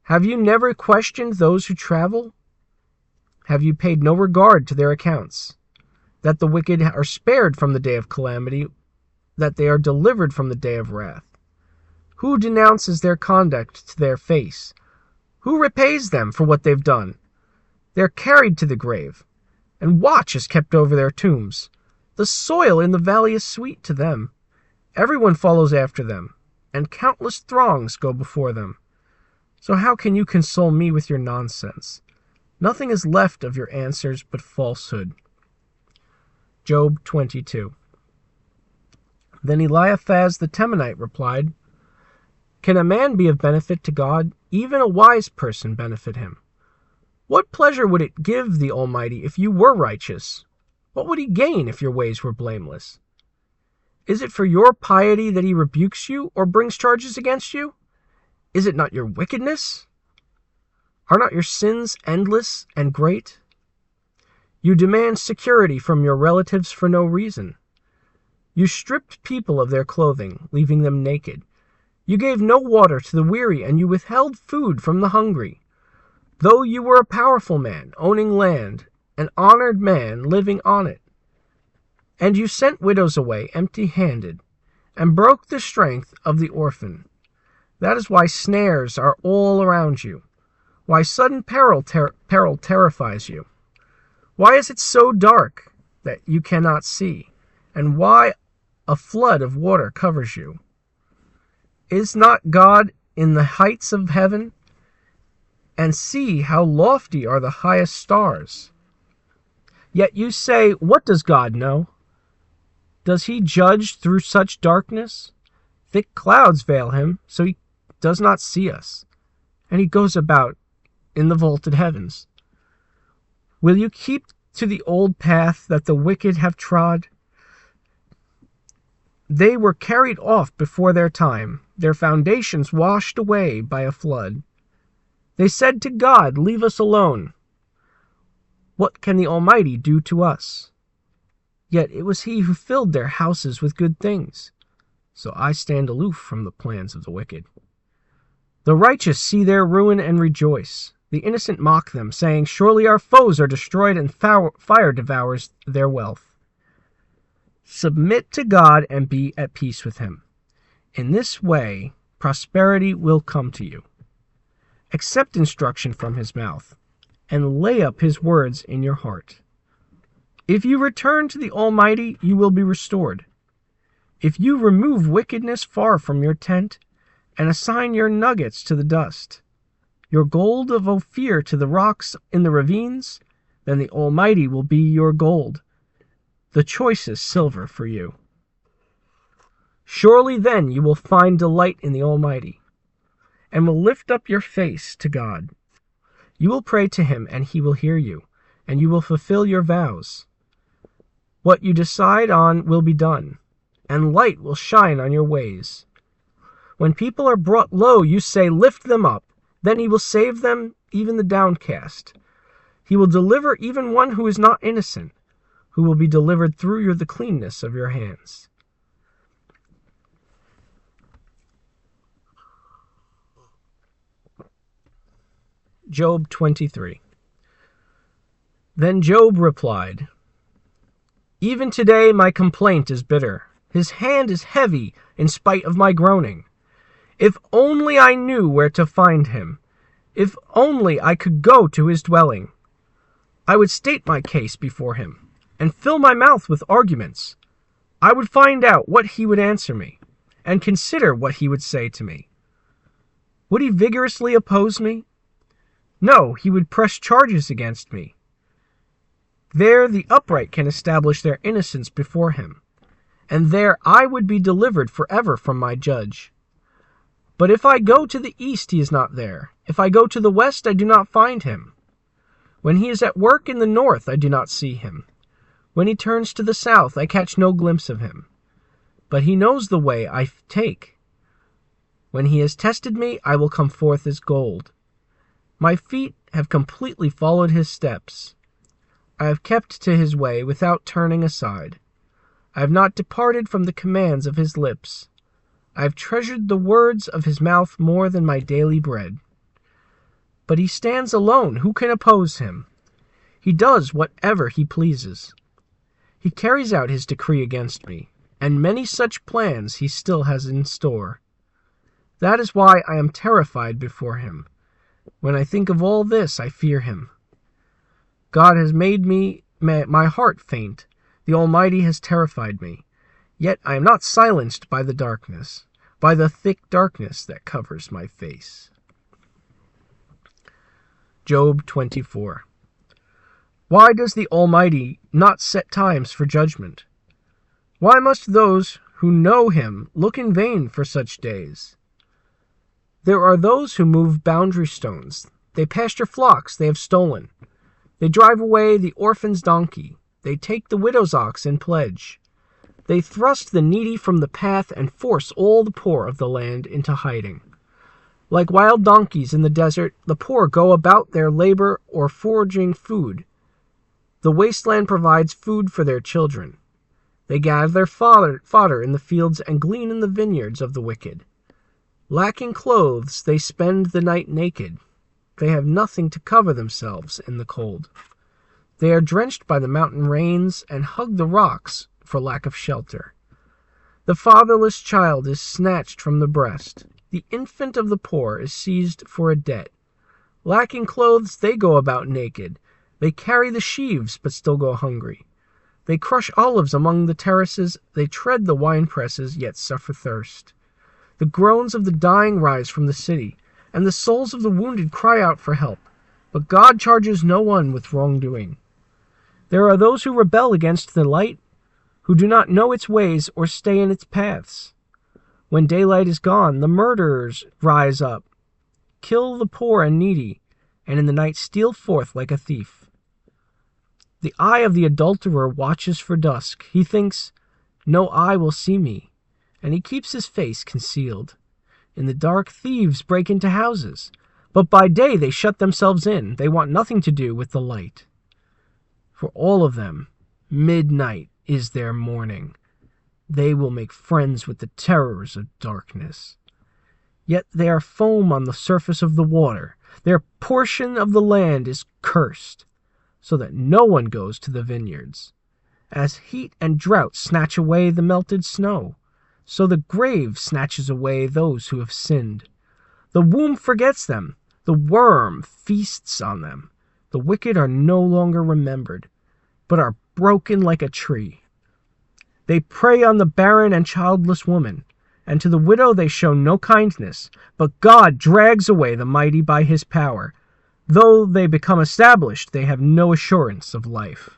Have you never questioned those who travel? Have you paid no regard to their accounts? That the wicked are spared from the day of calamity, that they are delivered from the day of wrath. Who denounces their conduct to their face? Who repays them for what they've done? They're carried to the grave, and watch is kept over their tombs. The soil in the valley is sweet to them. Everyone follows after them, and countless throngs go before them. So how can you console me with your nonsense? Nothing is left of your answers but falsehood. Job 22. Then Eliphaz the Temanite replied, Can a man be of benefit to God? Even a wise person benefit him. What pleasure would it give the Almighty if you were righteous? What would he gain if your ways were blameless? Is it for your piety that he rebukes you or brings charges against you? Is it not your wickedness? Are not your sins endless and great? You demand security from your relatives for no reason. You stripped people of their clothing, leaving them naked. You gave no water to the weary, and you withheld food from the hungry. Though you were a powerful man, owning land, an honored man living on it. And you sent widows away empty-handed, and broke the strength of the orphan. That is why snares are all around you, why sudden peril terrifies you. Why is it so dark that you cannot see, and why a flood of water covers you? Is not God in the heights of heaven? And see how lofty are the highest stars. Yet you say, what does God know? Does he judge through such darkness? Thick clouds veil him, so he does not see us, and he goes about in the vaulted heavens. Will you keep to the old path that the wicked have trod? They were carried off before their time, their foundations washed away by a flood. They said to God, leave us alone. What can the Almighty do to us? Yet it was he who filled their houses with good things. So I stand aloof from the plans of the wicked. The righteous see their ruin and rejoice. The innocent mock them, saying, surely our foes are destroyed and fire devours their wealth. Submit to God and be at peace with him. In this way, prosperity will come to you. Accept instruction from his mouth, and lay up his words in your heart. If you return to the Almighty, you will be restored. If you remove wickedness far from your tent, and assign your nuggets to the dust, your gold of Ophir to the rocks in the ravines, then the Almighty will be your gold, the choicest silver for you. Surely then you will find delight in the Almighty, and will lift up your face to God. You will pray to him, and he will hear you, and you will fulfill your vows. What you decide on will be done, and light will shine on your ways. When people are brought low, you say, lift them up. Then he will save them, even the downcast. He will deliver even one who is not innocent, who will be delivered through the cleanness of your hands. Job 23. Then Job replied, even today my complaint is bitter. His hand is heavy in spite of my groaning. If only I knew where to find him. If only I could go to his dwelling. I would state my case before him, and fill my mouth with arguments. I would find out what he would answer me, and consider what he would say to me. Would he vigorously oppose me? No, he would press charges against me. There the upright can establish their innocence before him, and there I would be delivered forever from my judge. But if I go to the east, he is not there. If I go to the west, I do not find him. When he is at work in the north, I do not see him. When he turns to the south, I catch no glimpse of him. But he knows the way I take. When he has tested me, I will come forth as gold. My feet have completely followed his steps. I have kept to his way without turning aside. I have not departed from the commands of his lips. I have treasured the words of his mouth more than my daily bread. But he stands alone. Who can oppose him? He does whatever he pleases. He carries out his decree against me, and many such plans he still has in store. That is why I am terrified before him. When I think of all this, I fear him. God has made my heart faint. The Almighty has terrified me. Yet I am not silenced by the darkness, by the thick darkness that covers my face. Job 24. Why does the Almighty not set times for judgment? Why must those who know him look in vain for such days? There are those who move boundary stones. They pasture flocks they have stolen. They drive away the orphan's donkey. They take the widow's ox in pledge. They thrust the needy from the path and force all the poor of the land into hiding. Like wild donkeys in the desert, the poor go about their labor or foraging food. The wasteland provides food for their children. They gather their fodder in the fields and glean in the vineyards of the wicked. Lacking clothes, they spend the night naked. They have nothing to cover themselves in the cold. They are drenched by the mountain rains and hug the rocks for lack of shelter. The fatherless child is snatched from the breast. The infant of the poor is seized for a debt. Lacking clothes, they go about naked. They carry the sheaves, but still go hungry. They crush olives among the terraces. They tread the winepresses, yet suffer thirst. The groans of the dying rise from the city, and the souls of the wounded cry out for help. But God charges no one with wrongdoing. There are those who rebel against the light, who do not know its ways or stay in its paths. When daylight is gone, the murderers rise up, kill the poor and needy, and in the night steal forth like a thief. The eye of the adulterer watches for dusk. He thinks, "No eye will see me," and he keeps his face concealed. In the dark, thieves break into houses, but by day they shut themselves in. They want nothing to do with the light. For all of them, midnight is their morning. They will make friends with the terrors of darkness. Yet they are foam on the surface of the water. Their portion of the land is cursed, so that no one goes to the vineyards. As heat and drought snatch away the melted snow, so the grave snatches away those who have sinned. The womb forgets them. The worm feasts on them. The wicked are no longer remembered, but are broken like a tree. They prey on the barren and childless woman, and to the widow they show no kindness. But God drags away the mighty by his power. Though they become established, they have no assurance of life.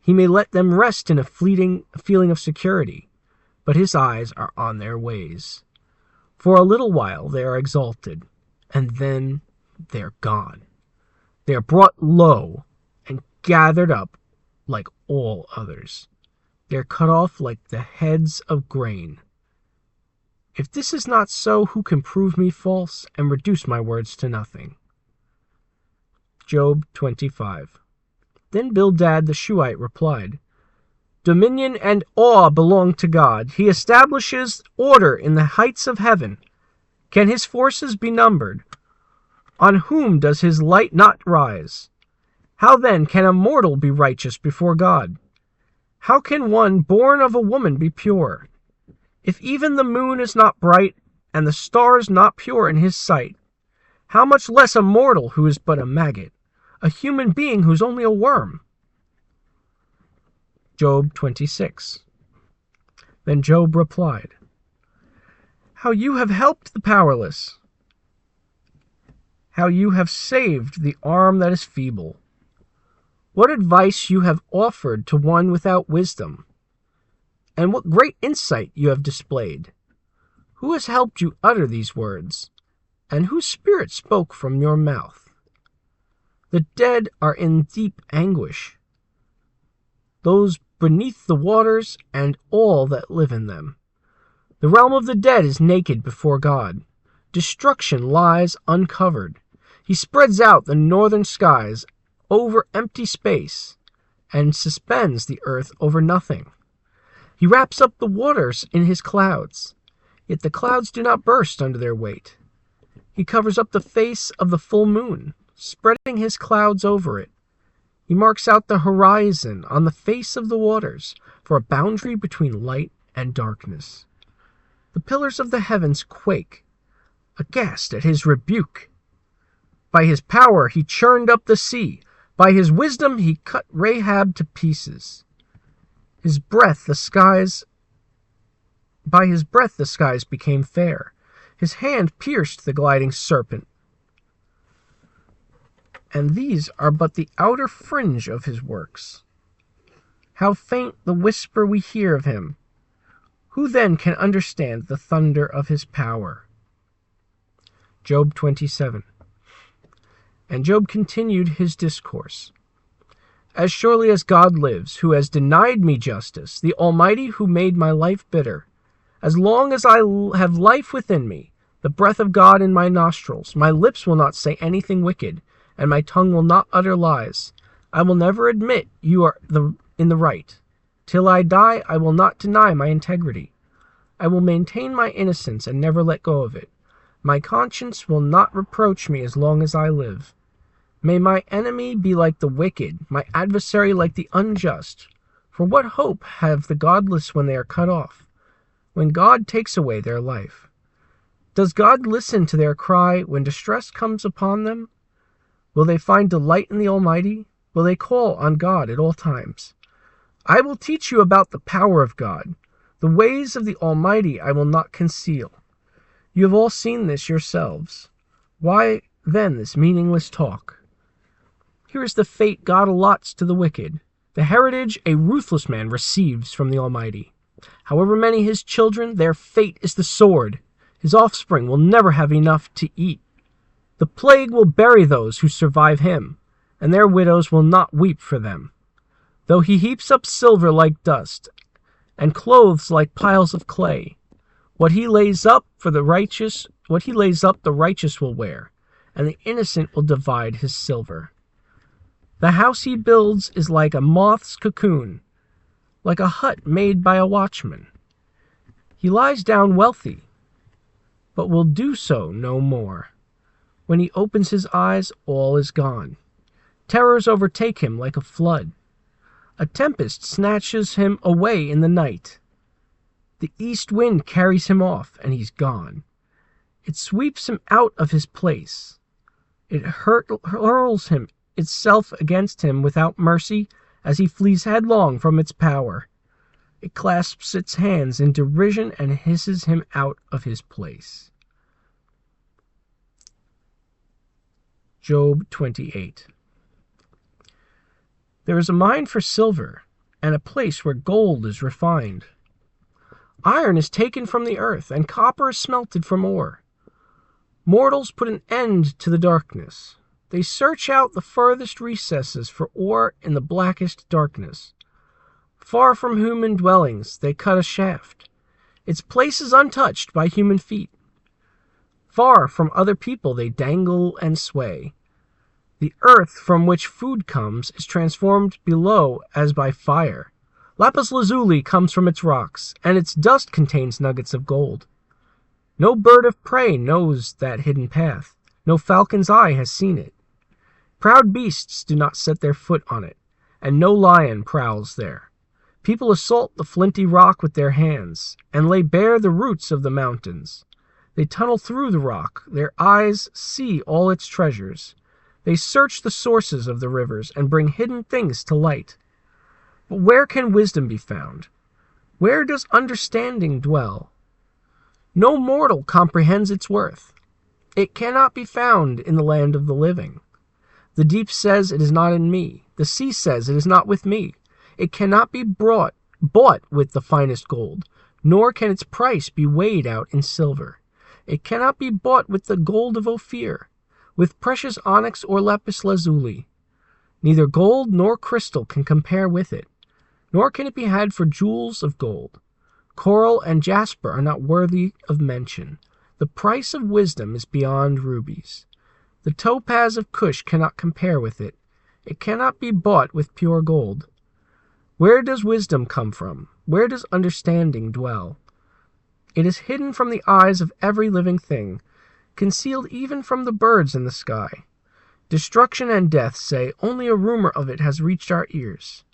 He may let them rest in a fleeting feeling of security, but his eyes are on their ways. For a little while they are exalted, and then they are gone. They are brought low and gathered up like all others. They are cut off like the heads of grain. If this is not so, who can prove me false and reduce my words to nothing? Job 25. Then Bildad the Shuhite replied, "Dominion and awe belong to God. He establishes order in the heights of heaven. Can his forces be numbered? On whom does his light not rise? How then can a mortal be righteous before God? How can one born of a woman be pure? If even the moon is not bright, and the stars not pure in his sight, how much less a mortal who is but a maggot, a human being who's only a worm?" Job 26. Then Job replied, "How you have helped the powerless! How you have saved the arm that is feeble! What advice you have offered to one without wisdom! And what great insight you have displayed! Who has helped you utter these words? And whose spirit spoke from your mouth? The dead are in deep anguish, those beneath the waters and all that live in them. The realm of the dead is naked before God. Destruction lies uncovered. He spreads out the northern skies over empty space and suspends the earth over nothing. He wraps up the waters in his clouds, yet the clouds do not burst under their weight. He covers up the face of the full moon, spreading his clouds over it. He marks out the horizon on the face of the waters for a boundary between light and darkness. The pillars of the heavens quake, aghast at his rebuke. By his power he churned up the sea. By his wisdom he cut Rahab to pieces. By his breath the skies became fair. His hand pierced the gliding serpent. And these are but the outer fringe of his works. How faint the whisper we hear of him! Who then can understand the thunder of his power? Job 27. And Job continued his discourse. As surely as God lives, who has denied me justice, the Almighty who made my life bitter, as long as I have life within me, the breath of God in my nostrils, my lips will not say anything wicked, and my tongue will not utter lies. I will never admit you are in the right. Till I die, I will not deny my integrity. I will maintain my innocence and never let go of it. My conscience will not reproach me as long as I live. May my enemy be like the wicked, my adversary like the unjust. For what hope have the godless when they are cut off, when God takes away their life? Does God listen to their cry when distress comes upon them? Will they find delight in the Almighty? Will they call on God at all times? I will teach you about the power of God. The ways of the Almighty I will not conceal. You have all seen this yourselves. Why then this meaningless talk? Here is the fate God allots to the wicked, the heritage a ruthless man receives from the Almighty. However many his children, their fate is the sword. His offspring will never have enough to eat. The plague will bury those who survive him, and their widows will not weep for them. Though he heaps up silver like dust, and clothes like piles of clay, what he lays up the righteous will wear, and the innocent will divide his silver. The house he builds is like a moth's cocoon, like a hut made by a watchman. He lies down wealthy, but will do so no more. When he opens his eyes, all is gone. Terrors overtake him like a flood. A tempest snatches him away in the night. The east wind carries him off, and he's gone. It sweeps him out of his place. It hurls itself against him without mercy as he flees headlong from its power. It clasps its hands in derision and hisses him out of his place. Job 28. There is a mine for silver, and a place where gold is refined. Iron is taken from the earth, and copper is smelted from ore. Mortals put an end to the darkness. They search out the furthest recesses for ore in the blackest darkness. Far from human dwellings they cut a shaft. Its place is untouched by human feet. Far from other people they dangle and sway. The earth from which food comes is transformed below as by fire. Lapis lazuli comes from its rocks, and its dust contains nuggets of gold. No bird of prey knows that hidden path. No falcon's eye has seen it. Proud beasts do not set their foot on it, and no lion prowls there. People assault the flinty rock with their hands, and lay bare the roots of the mountains. They tunnel through the rock. Their eyes see all its treasures. They search the sources of the rivers and bring hidden things to light. But where can wisdom be found? Where does understanding dwell? No mortal comprehends its worth. It cannot be found in the land of the living. The deep says, "It is not in me." The sea says, "It is not with me." It cannot be bought with the finest gold, nor can its price be weighed out in silver. It cannot be bought with the gold of Ophir, with precious onyx or lapis lazuli. Neither gold nor crystal can compare with it, nor can it be had for jewels of gold. Coral and jasper are not worthy of mention. The price of wisdom is beyond rubies. The topaz of Cush cannot compare with it. It cannot be bought with pure gold. Where does wisdom come from? Where does understanding dwell? It is hidden from the eyes of every living thing, concealed even from the birds in the sky. Destruction and death say, "Only a rumor of it has reached our ears."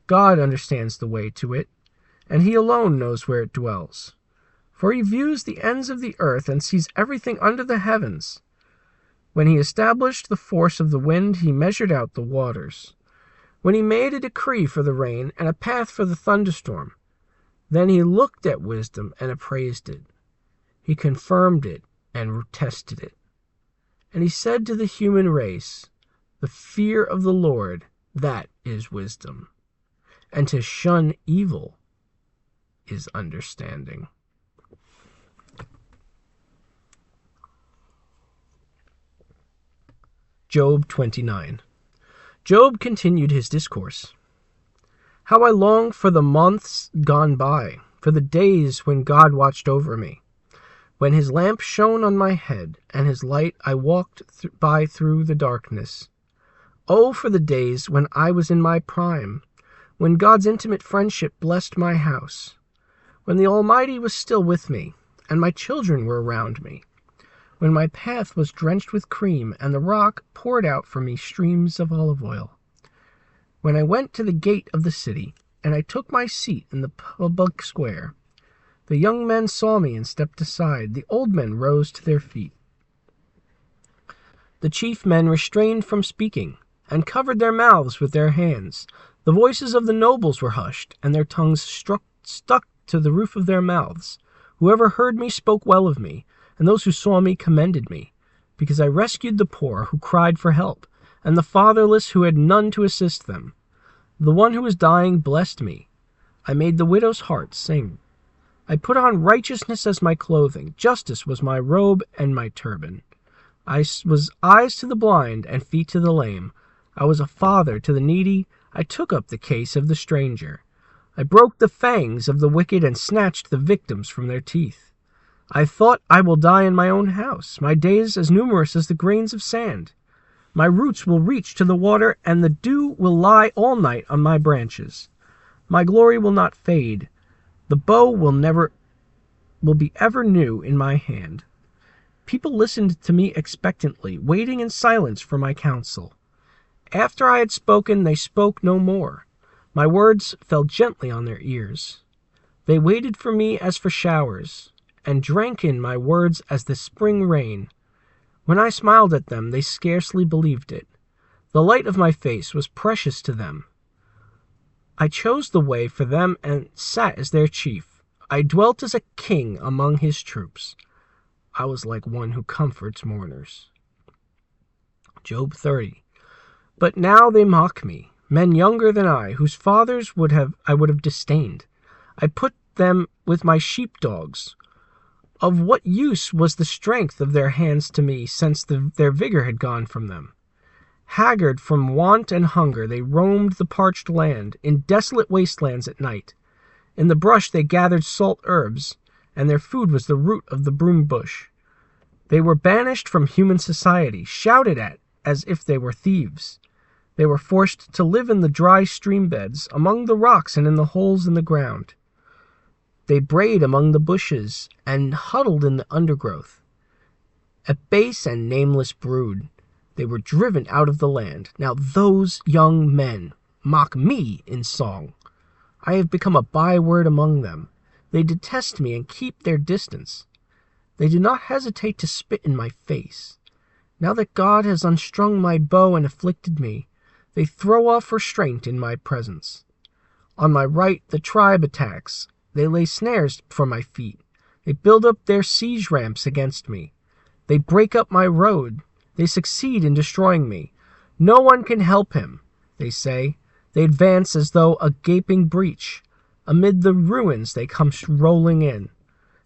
God understands the way to it, and he alone knows where it dwells. For he views the ends of the earth and sees everything under the heavens. When he established the force of the wind, he measured out the waters. When he made a decree for the rain and a path for the thunderstorm, then he looked at wisdom and appraised it. He confirmed it and tested it. And he said to the human race, "The fear of the Lord, that is wisdom. And to shun evil is understanding." Job 29. Job continued his discourse. How I long for the months gone by, for the days when God watched over me, when his lamp shone on my head, and his light I walked by through the darkness. Oh, for the days when I was in my prime, when God's intimate friendship blessed my house, when the Almighty was still with me, and my children were around me, when my path was drenched with cream, and the rock poured out for me streams of olive oil. When I went to the gate of the city, and I took my seat in the public square, the young men saw me and stepped aside. The old men rose to their feet. The chief men restrained from speaking, and covered their mouths with their hands. The voices of the nobles were hushed, and their tongues stuck to the roof of their mouths. Whoever heard me spoke well of me, and those who saw me commended me, because I rescued the poor who cried for help, and the fatherless who had none to assist them. The one who was dying blessed me. I made the widow's heart sing. I put on righteousness as my clothing. Justice was my robe and my turban. I was eyes to the blind and feet to the lame. I was a father to the needy. I took up the case of the stranger. I broke the fangs of the wicked and snatched the victims from their teeth. I thought, I will die in my own house, my days as numerous as the grains of sand. My roots will reach to the water, and the dew will lie all night on my branches. My glory will not fade. The bow will be ever new in my hand. People listened to me expectantly, waiting in silence for my counsel. After I had spoken, they spoke no more. My words fell gently on their ears. They waited for me as for showers, and drank in my words as the spring rain. When I smiled at them, they scarcely believed it. The light of my face was precious to them. I chose the way for them and sat as their chief. I dwelt as a king among his troops. I was like one who comforts mourners. Job 30. But now they mock me, men younger than I, whose fathers I would have disdained. I put them with my sheepdogs. Of what use was the strength of their hands to me, since their vigor had gone from them? Haggard from want and hunger, they roamed the parched land, in desolate wastelands at night. In the brush they gathered salt herbs, and their food was the root of the broom bush. They were banished from human society, shouted at as if they were thieves. They were forced to live in the dry stream beds, among the rocks and in the holes in the ground. They brayed among the bushes and huddled in the undergrowth. A base and nameless brood, they were driven out of the land. Now those young men mock me in song. I have become a byword among them. They detest me and keep their distance. They do not hesitate to spit in my face. Now that God has unstrung my bow and afflicted me, they throw off restraint in my presence. On my right the tribe attacks. They lay snares for my feet. They build up their siege ramps against me. They break up my road. They succeed in destroying me. No one can help him, they say. They advance as though a gaping breach. Amid the ruins they come rolling in.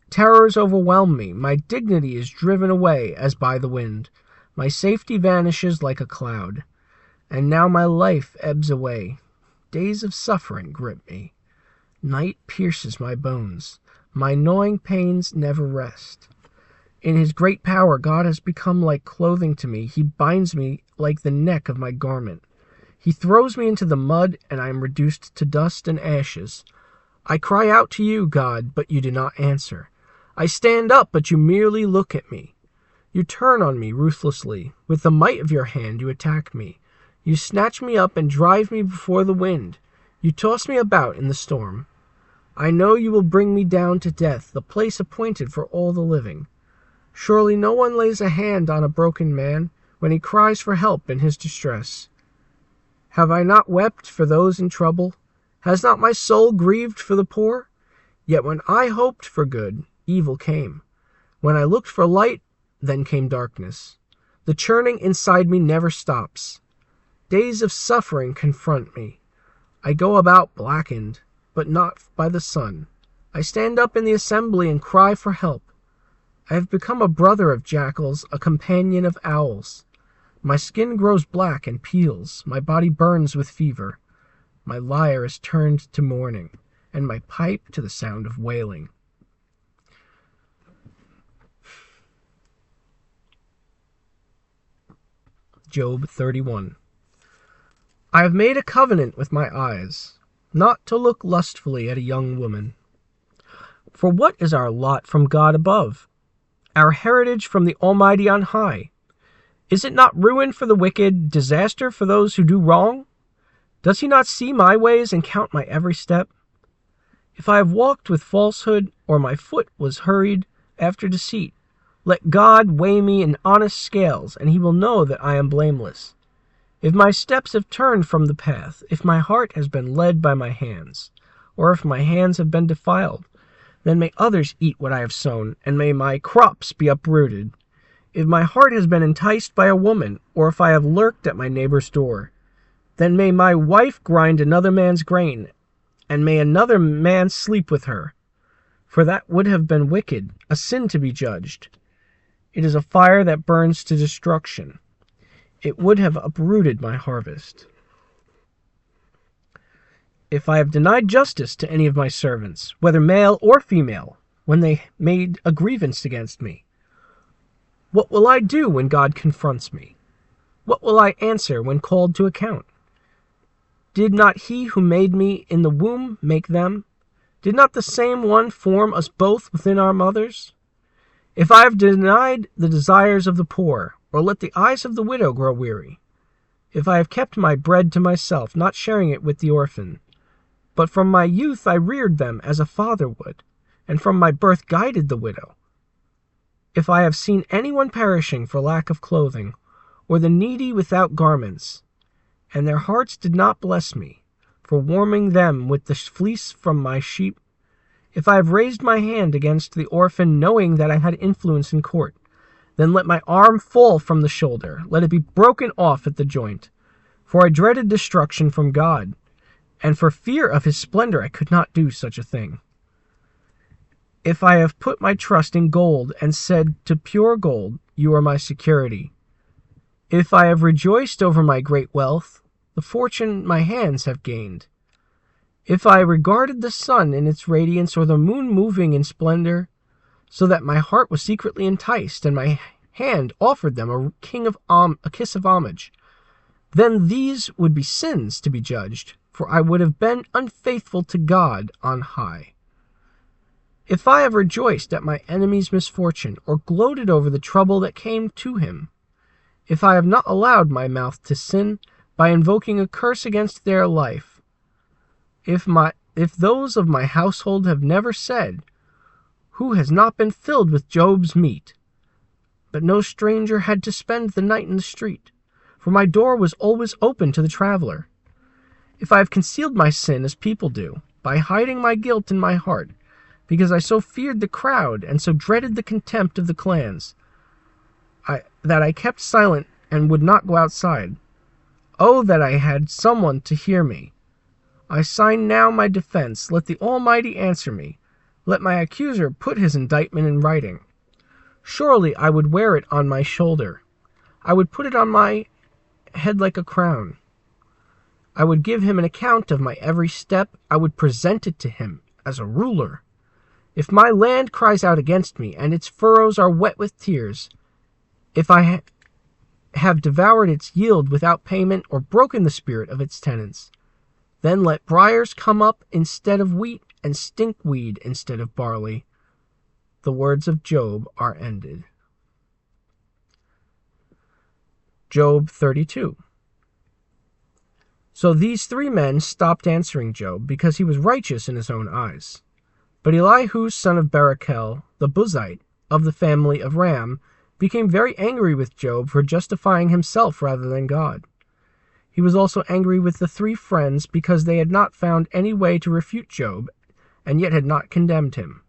Terrors overwhelm me. My dignity is driven away as by the wind. My safety vanishes like a cloud. And now my life ebbs away. Days of suffering grip me. Night pierces my bones. My gnawing pains never rest. In his great power, God has become like clothing to me. He binds me like the neck of my garment. He throws me into the mud, and I am reduced to dust and ashes. I cry out to you, God, but you do not answer. I stand up, but you merely look at me. You turn on me ruthlessly. With the might of your hand, you attack me. You snatch me up and drive me before the wind. You toss me about in the storm. I know you will bring me down to death, the place appointed for all the living. Surely no one lays a hand on a broken man when he cries for help in his distress. Have I not wept for those in trouble? Has not my soul grieved for the poor? Yet when I hoped for good, evil came. When I looked for light, then came darkness. The churning inside me never stops. Days of suffering confront me. I go about blackened, but not by the sun. I stand up in the assembly and cry for help. I have become a brother of jackals, a companion of owls. My skin grows black and peels, my body burns with fever. My lyre is turned to mourning, and my pipe to the sound of wailing. Job 31. I have made a covenant with my eyes, not to look lustfully at a young woman. For what is our lot from God above, our heritage from the Almighty on high? Is it not ruin for the wicked, disaster for those who do wrong? Does he not see my ways and count my every step? If I have walked with falsehood, or my foot was hurried after deceit, let God weigh me in honest scales, and he will know that I am blameless. If my steps have turned from the path, if my heart has been led by my hands, or if my hands have been defiled, then may others eat what I have sown, and may my crops be uprooted. If my heart has been enticed by a woman, or if I have lurked at my neighbor's door, then may my wife grind another man's grain, and may another man sleep with her. For that would have been wicked, a sin to be judged. It is a fire that burns to destruction. It would have uprooted my harvest. If I have denied justice to any of my servants, whether male or female, when they made a grievance against me, what will I do when God confronts me? What will I answer when called to account? Did not he who made me in the womb make them? Did not the same one form us both within our mothers? If I have denied the desires of the poor, or let the eyes of the widow grow weary, if I have kept my bread to myself, not sharing it with the orphan, but from my youth I reared them as a father would, and from my birth guided the widow, if I have seen anyone perishing for lack of clothing, or the needy without garments, and their hearts did not bless me, for warming them with the fleece from my sheep, if I have raised my hand against the orphan, knowing that I had influence in court, then let my arm fall from the shoulder, let it be broken off at the joint. For I dreaded destruction from God, and for fear of his splendor I could not do such a thing. If I have put my trust in gold, and said to pure gold, you are my security. If I have rejoiced over my great wealth, the fortune my hands have gained. If I regarded the sun in its radiance, or the moon moving in splendor, so that my heart was secretly enticed, and my hand offered them a kiss of homage, then these would be sins to be judged, for I would have been unfaithful to God on high. If I have rejoiced at my enemy's misfortune, or gloated over the trouble that came to him, if I have not allowed my mouth to sin by invoking a curse against their life, if those of my household have never said, who has not been filled with Job's meat? But no stranger had to spend the night in the street, for my door was always open to the traveler. If I have concealed my sin as people do, by hiding my guilt in my heart, because I so feared the crowd and so dreaded the contempt of the clans, that I kept silent and would not go outside. Oh, that I had someone to hear me! I sign now my defense. Let the Almighty answer me. Let my accuser put his indictment in writing. Surely I would wear it on my shoulder. I would put it on my head like a crown. I would give him an account of my every step. I would present it to him as a ruler. If my land cries out against me, and its furrows are wet with tears, if I have devoured its yield without payment, or broken the spirit of its tenants, then let briars come up instead of wheat, and stinkweed instead of barley. The words of Job are ended. Job 32. So these three men stopped answering Job, because he was righteous in his own eyes. But Elihu, son of Barachel, the Buzite, of the family of Ram, became very angry with Job for justifying himself rather than God. He was also angry with the three friends because they had not found any way to refute Job, and yet had not condemned him.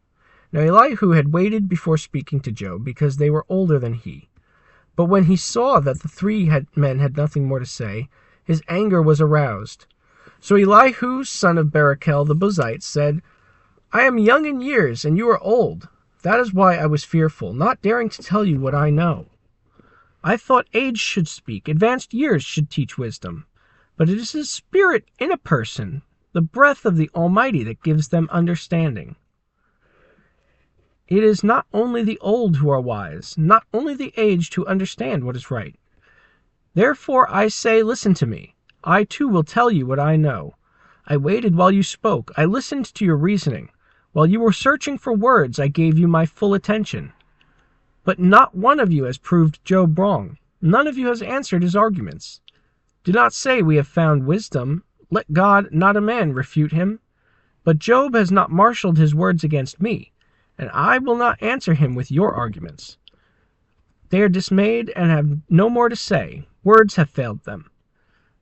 Now Elihu had waited before speaking to Job, because they were older than he. But when he saw that the three men had nothing more to say, his anger was aroused. So Elihu, son of Barachel the Buzite, said, I am young in years, and you are old. That is why I was fearful, not daring to tell you what I know. I thought age should speak, advanced years should teach wisdom. But it is His Spirit in a person, the breath of the Almighty, that gives them understanding. It is not only the old who are wise, not only the aged who understand what is right. Therefore I say, listen to me. I too will tell you what I know. I waited while you spoke. I listened to your reasoning. While you were searching for words, I gave you my full attention. But not one of you has proved Job wrong. None of you has answered his arguments. Do not say we have found wisdom. Let God, not a man, refute him. But Job has not marshaled his words against me, and I will not answer him with your arguments. They are dismayed and have no more to say. Words have failed them.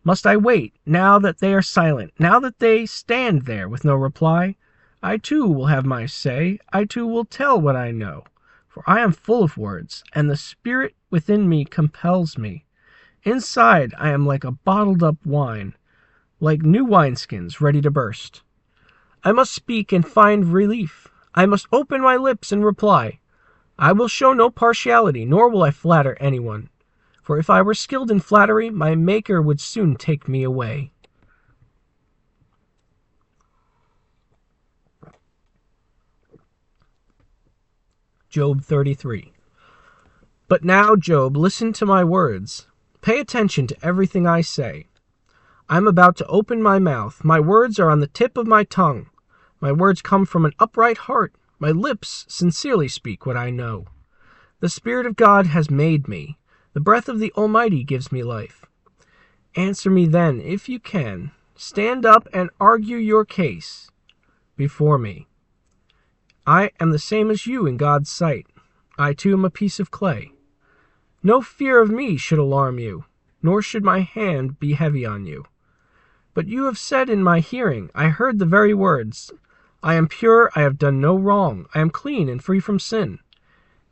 Must I wait, now that they are silent, now that they stand there with no reply? I too will have my say. I too will tell what I know. For I am full of words, and the Spirit within me compels me. Inside I am like a bottled-up wine, like new wineskins ready to burst. I must speak and find relief. I must open my lips and reply. I will show no partiality, nor will I flatter anyone. For if I were skilled in flattery, my Maker would soon take me away. Job 33. But now, Job, listen to my words. Pay attention to everything I say. I am about to open my mouth. My words are on the tip of my tongue. My words come from an upright heart. My lips sincerely speak what I know. The Spirit of God has made me. The breath of the Almighty gives me life. Answer me then, if you can. Stand up and argue your case before me. I am the same as you in God's sight. I too am a piece of clay. No fear of me should alarm you, nor should my hand be heavy on you. But you have said in my hearing, I heard the very words, I am pure, I have done no wrong, I am clean and free from sin.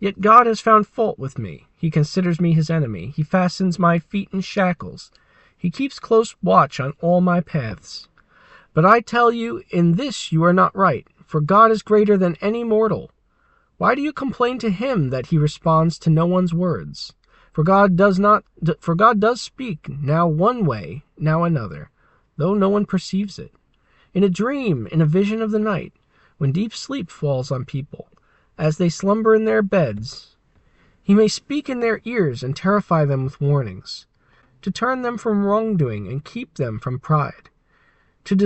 Yet God has found fault with me. He considers me his enemy. He fastens my feet in shackles. He keeps close watch on all my paths. But I tell you, in this you are not right, for God is greater than any mortal. Why do you complain to him that he responds to no one's words? For God does speak, now one way, now another, though no one perceives it. In a dream, in a vision of the night, when deep sleep falls on people, as they slumber in their beds, he may speak in their ears and terrify them with warnings, to turn them from wrongdoing and keep them from pride, to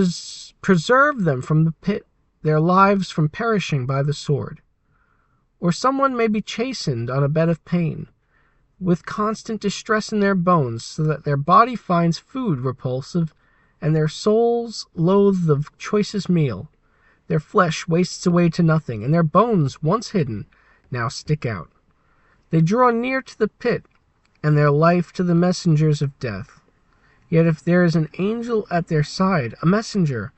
preserve them from the pit, their lives from perishing by the sword. Or someone may be chastened on a bed of pain, with constant distress in their bones, so that their body finds food repulsive, and their souls loathe the choicest meal. Their flesh wastes away to nothing, and their bones, once hidden, now stick out. They draw near to the pit, and their life to the messengers of death. Yet if there is an angel at their side, a messenger,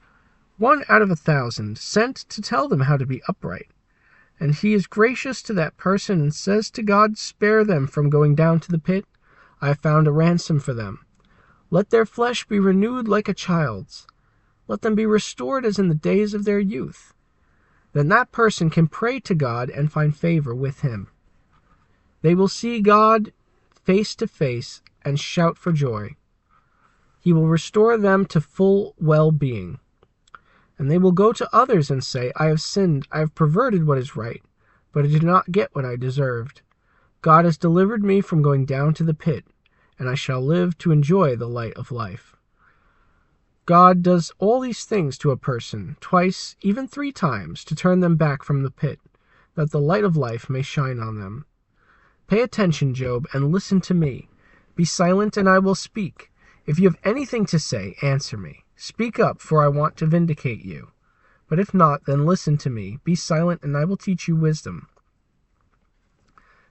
1 out of 1,000, sent to tell them how to be upright, and he is gracious to that person and says to God, spare them from going down to the pit, I have found a ransom for them. Let their flesh be renewed like a child's. Let them be restored as in the days of their youth. Then that person can pray to God and find favor with him. They will see God face to face and shout for joy. He will restore them to full well-being. And they will go to others and say, I have sinned, I have perverted what is right, but I did not get what I deserved. God has delivered me from going down to the pit, and I shall live to enjoy the light of life. God does all these things to a person, twice, even 3 times, to turn them back from the pit, that the light of life may shine on them. Pay attention, Job, and listen to me. Be silent, and I will speak. If you have anything to say, answer me. Speak up, for I want to vindicate you. But if not, then listen to me. Be silent, and I will teach you wisdom.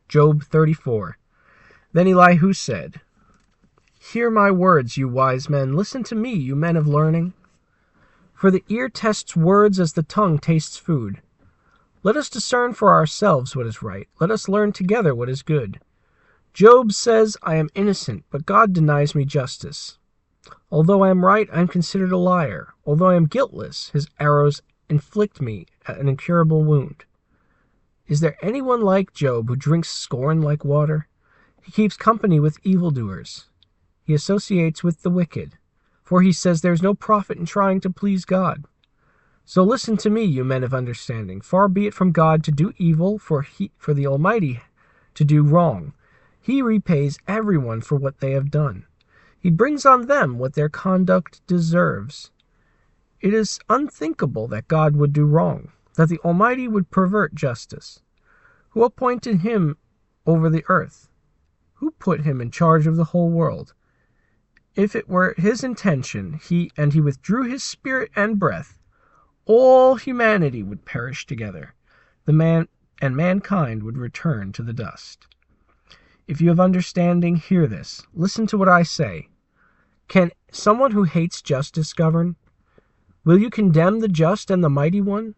Job 34. Then Elihu said, Hear my words, you wise men. Listen to me, you men of learning. For the ear tests words as the tongue tastes food. Let us discern for ourselves what is right. Let us learn together what is good. Job says, I am innocent, but God denies me justice. Although I am right, I am considered a liar. Although I am guiltless, his arrows inflict me an incurable wound. Is there anyone like Job who drinks scorn like water? He keeps company with evildoers. He associates with the wicked, for he says there is no profit in trying to please God. So listen to me, you men of understanding. Far be it from God to do evil, for the Almighty to do wrong. He repays everyone for what they have done. He brings on them what their conduct deserves. It is unthinkable that God would do wrong, that the Almighty would pervert justice. Who appointed him over the earth? Who put him in charge of the whole world? If it were his intention, he withdrew his spirit and breath, all humanity would perish together. Mankind would return to the dust. If you have understanding, hear this. Listen to what I say. Can someone who hates justice govern? Will you condemn the just and the mighty one?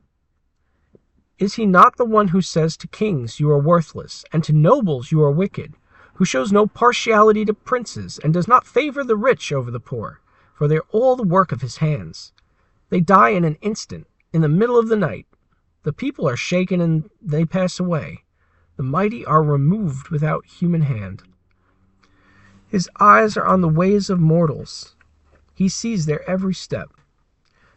Is he not the one who says to kings, you are worthless, and to nobles, you are wicked, who shows no partiality to princes, and does not favor the rich over the poor, for they are all the work of his hands? They die in an instant, in the middle of the night. The people are shaken and they pass away. The mighty are removed without human hand. His eyes are on the ways of mortals. He sees their every step.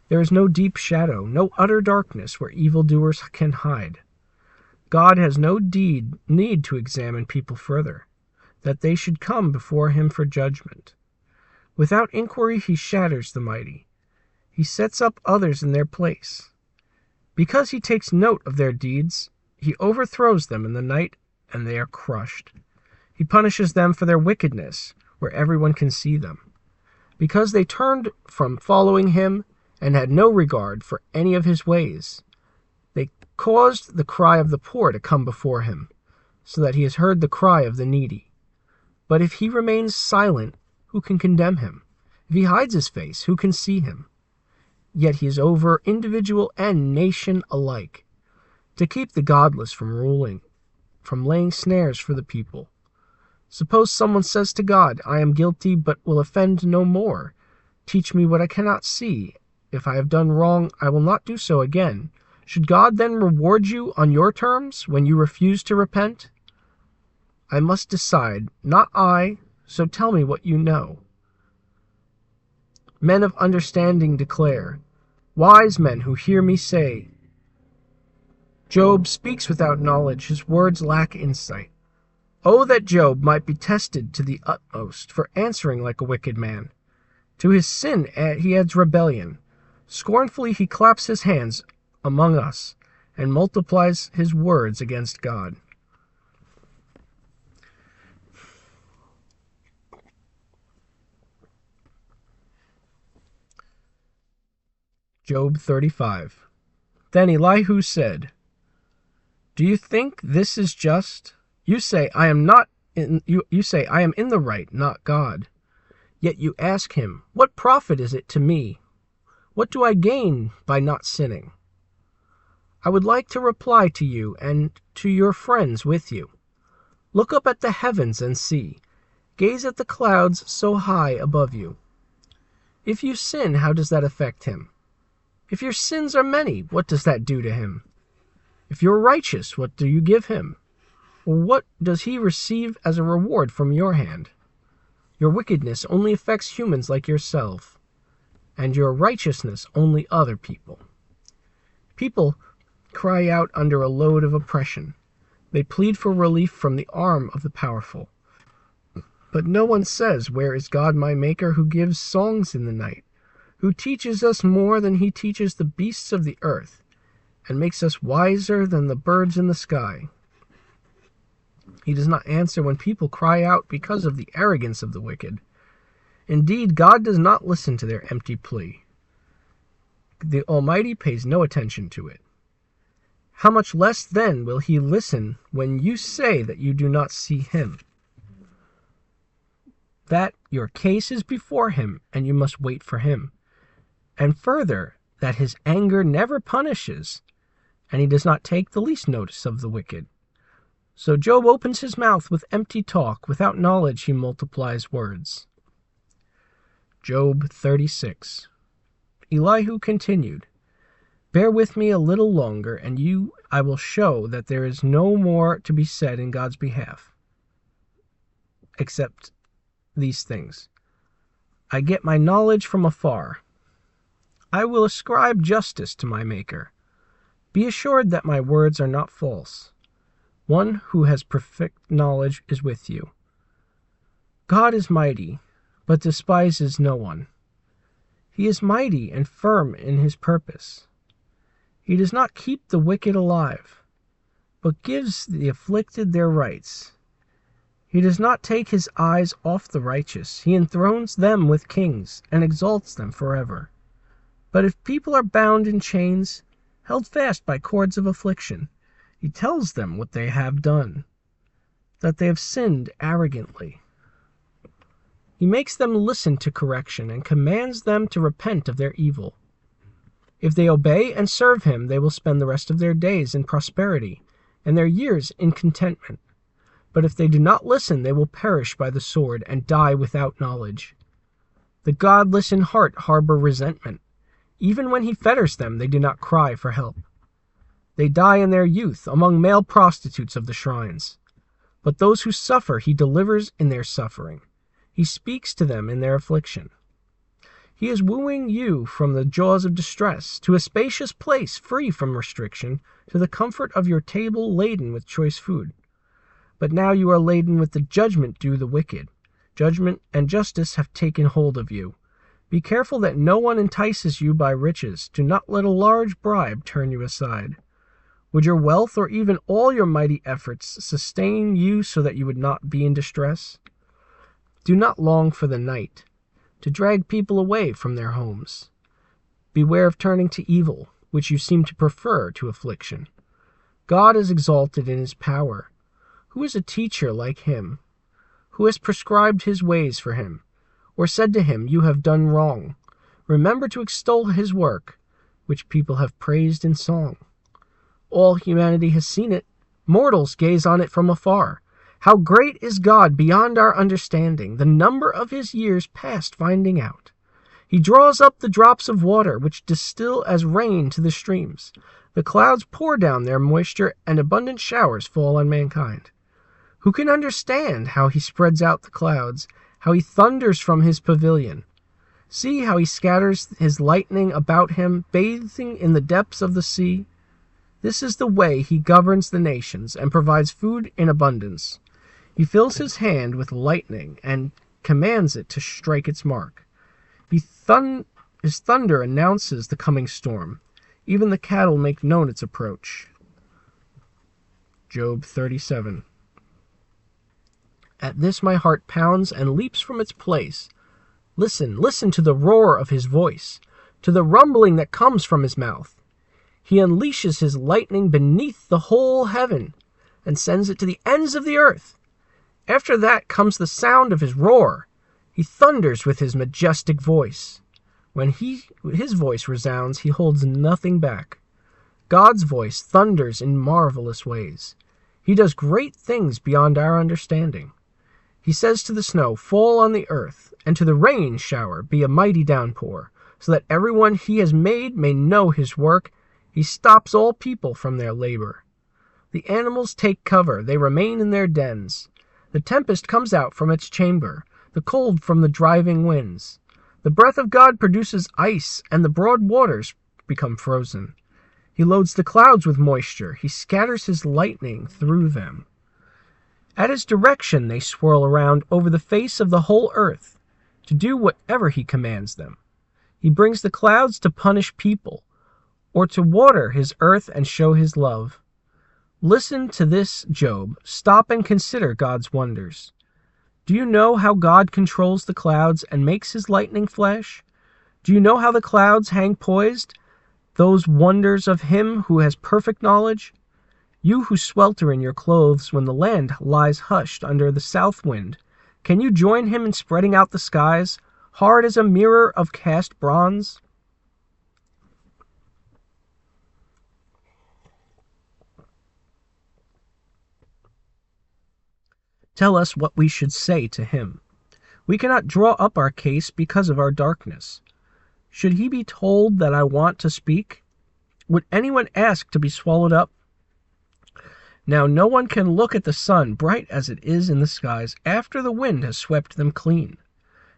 There is no deep shadow, no utter darkness where evildoers can hide. God has no need to examine people further, that they should come before him for judgment. Without inquiry he shatters the mighty. He sets up others in their place. Because he takes note of their deeds, he overthrows them in the night, and they are crushed. He punishes them for their wickedness, where everyone can see them. Because they turned from following him and had no regard for any of his ways, they caused the cry of the poor to come before him, so that he has heard the cry of the needy. But if he remains silent, who can condemn him? If he hides his face, who can see him? Yet he is over individual and nation alike, to keep the godless from ruling, from laying snares for the people. Suppose someone says to God, I am guilty, but will offend no more. Teach me what I cannot see. If I have done wrong, I will not do so again. Should God then reward you on your terms when you refuse to repent? I must decide, not I, so tell me what you know. Men of understanding declare, wise men who hear me say, Job speaks without knowledge, his words lack insight. Oh, that Job might be tested to the utmost for answering like a wicked man. To his sin he adds rebellion. Scornfully he claps his hands among us and multiplies his words against God. Job 35. Then Elihu said, Do you think this is just? You say I am in the right, not God. Yet you ask him, what profit is it to me? What do I gain by not sinning? I would like to reply to you and to your friends with you. Look up at the heavens and see. Gaze at the clouds so high above you. If you sin, how does that affect him? If your sins are many, what does that do to him? If you're righteous, what do you give him? Or what does he receive as a reward from your hand? Your wickedness only affects humans like yourself, and your righteousness only other people. People cry out under a load of oppression. They plead for relief from the arm of the powerful. But no one says, Where is God my Maker, who gives songs in the night, who teaches us more than he teaches the beasts of the earth, and makes us wiser than the birds in the sky? He does not answer when people cry out because of the arrogance of the wicked. Indeed, God does not listen to their empty plea. The Almighty pays no attention to it. How much less then will he listen when you say that you do not see him? That your case is before him, and you must wait for him. And further, that his anger never punishes, and he does not take the least notice of the wicked. So Job opens his mouth with empty talk. Without knowledge he multiplies words. Job 36. Elihu continued, Bear with me a little longer, and I will show that there is no more to be said in God's behalf. except these things. I get my knowledge from afar. I will ascribe justice to my Maker. Be assured that my words are not false. One who has perfect knowledge is with you. God is mighty, but despises no one. He is mighty and firm in his purpose. He does not keep the wicked alive, but gives the afflicted their rights. He does not take his eyes off the righteous. He enthrones them with kings and exalts them forever. But if people are bound in chains, held fast by cords of affliction, he tells them what they have done, that they have sinned arrogantly. He makes them listen to correction and commands them to repent of their evil. If they obey and serve him, they will spend the rest of their days in prosperity and their years in contentment. But if they do not listen, they will perish by the sword and die without knowledge. The godless in heart harbor resentment. Even when he fetters them, they do not cry for help. They die in their youth among male prostitutes of the shrines. But those who suffer he delivers in their suffering. He speaks to them in their affliction. He is wooing you from the jaws of distress, to a spacious place free from restriction, to the comfort of your table laden with choice food. But now you are laden with the judgment due the wicked. Judgment and justice have taken hold of you. Be careful that no one entices you by riches. Do not let a large bribe turn you aside. Would your wealth or even all your mighty efforts sustain you so that you would not be in distress? Do not long for the night, to drag people away from their homes. Beware of turning to evil, which you seem to prefer to affliction. God is exalted in his power. Who is a teacher like him? Who has prescribed his ways for him, or said to him, "You have done wrong"? Remember to extol his work, which people have praised in song. All humanity has seen it. Mortals gaze on it from afar. How great is God beyond our understanding, the number of his years past finding out. He draws up the drops of water, which distill as rain to the streams. The clouds pour down their moisture, and abundant showers fall on mankind. Who can understand how he spreads out the clouds, how he thunders from his pavilion? See how he scatters his lightning about him, bathing in the depths of the sea. This is the way he governs the nations and provides food in abundance. He fills his hand with lightning and commands it to strike its mark. His thunder announces the coming storm. Even the cattle make known its approach. Job 37. At this my heart pounds and leaps from its place. Listen, listen to the roar of his voice, to the rumbling that comes from his mouth. He unleashes his lightning beneath the whole heaven and sends it to the ends of the earth. After that comes the sound of his roar. He thunders with his majestic voice. When his voice resounds, he holds nothing back. God's voice thunders in marvelous ways. He does great things beyond our understanding. He says to the snow, "Fall on the earth," and to the rain shower, "Be a mighty downpour," so that everyone he has made may know his work. He stops all people from their labor. The animals take cover, they remain in their dens. The tempest comes out from its chamber, the cold from the driving winds. The breath of God produces ice, and the broad waters become frozen. He loads the clouds with moisture. He scatters his lightning through them. At his direction they swirl around over the face of the whole earth, to do whatever he commands them. He brings the clouds to punish people, or to water his earth and show his love. Listen to this, Job. Stop and consider God's wonders. Do you know how God controls the clouds and makes his lightning flash? Do you know how the clouds hang poised, those wonders of him who has perfect knowledge? You who swelter in your clothes when the land lies hushed under the south wind, can you join him in spreading out the skies, hard as a mirror of cast bronze? Tell us what we should say to him. We cannot draw up our case because of our darkness. Should he be told that I want to speak? Would anyone ask to be swallowed up? Now no one can look at the sun bright as it is in the skies after the wind has swept them clean.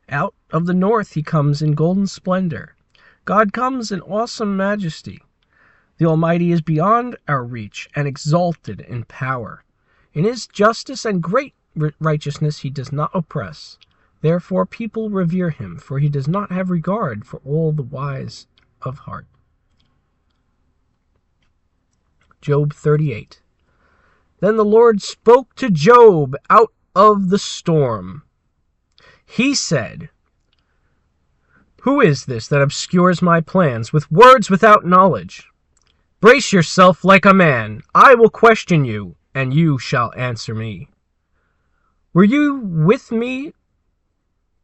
Out of the north he comes in golden splendor. God comes in awesome majesty. The Almighty is beyond our reach and exalted in power. In his justice and great righteousness he does not oppress. Therefore people revere him, for he does not have regard for all the wise of heart. Job 38. Then the Lord spoke to Job out of the storm. He said, "Who is this that obscures my plans with words without knowledge? Brace yourself like a man. I will question you, and you shall answer me. Were you with me?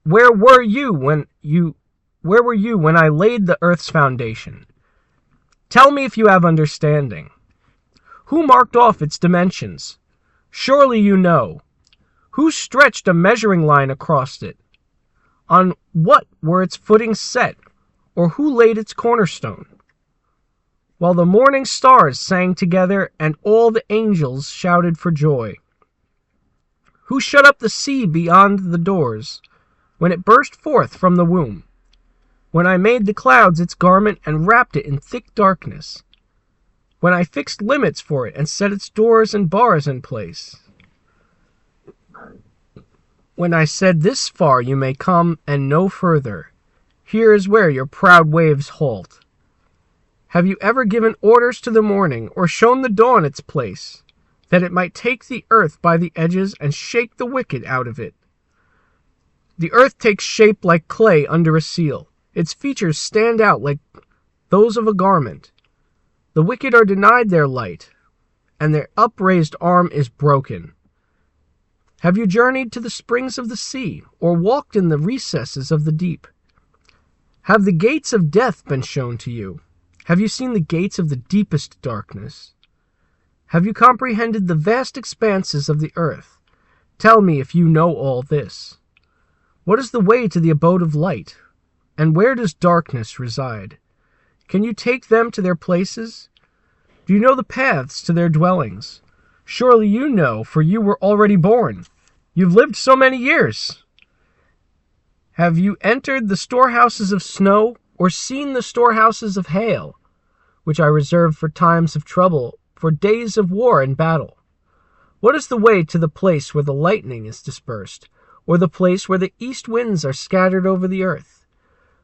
Where were you when I laid the earth's foundation? Tell me if you have understanding. Who marked off its dimensions? Surely you know. Who stretched a measuring line across it? On what were its footings set, or who laid its cornerstone? While the morning stars sang together and all the angels shouted for joy. Who shut up the sea beyond the doors, when it burst forth from the womb? When I made the clouds its garment and wrapped it in thick darkness? When I fixed limits for it and set its doors and bars in place? When I said, this far you may come and no further, here is where your proud waves halt. Have you ever given orders to the morning, or shown the dawn its place, that it might take the earth by the edges and shake the wicked out of it? The earth takes shape like clay under a seal. Its features stand out like those of a garment. The wicked are denied their light, and their upraised arm is broken. Have you journeyed to the springs of the sea, or walked in the recesses of the deep? Have the gates of death been shown to you? Have you seen the gates of the deepest darkness? Have you comprehended the vast expanses of the earth? Tell me if you know all this. What is the way to the abode of light? And where does darkness reside? Can you take them to their places? Do you know the paths to their dwellings? Surely you know, for you were already born. You've lived so many years. Have you entered the storehouses of snow, or seen the storehouses of hail, which I reserve for times of trouble, for days of war and battle? What is the way to the place where the lightning is dispersed, or the place where the east winds are scattered over the earth?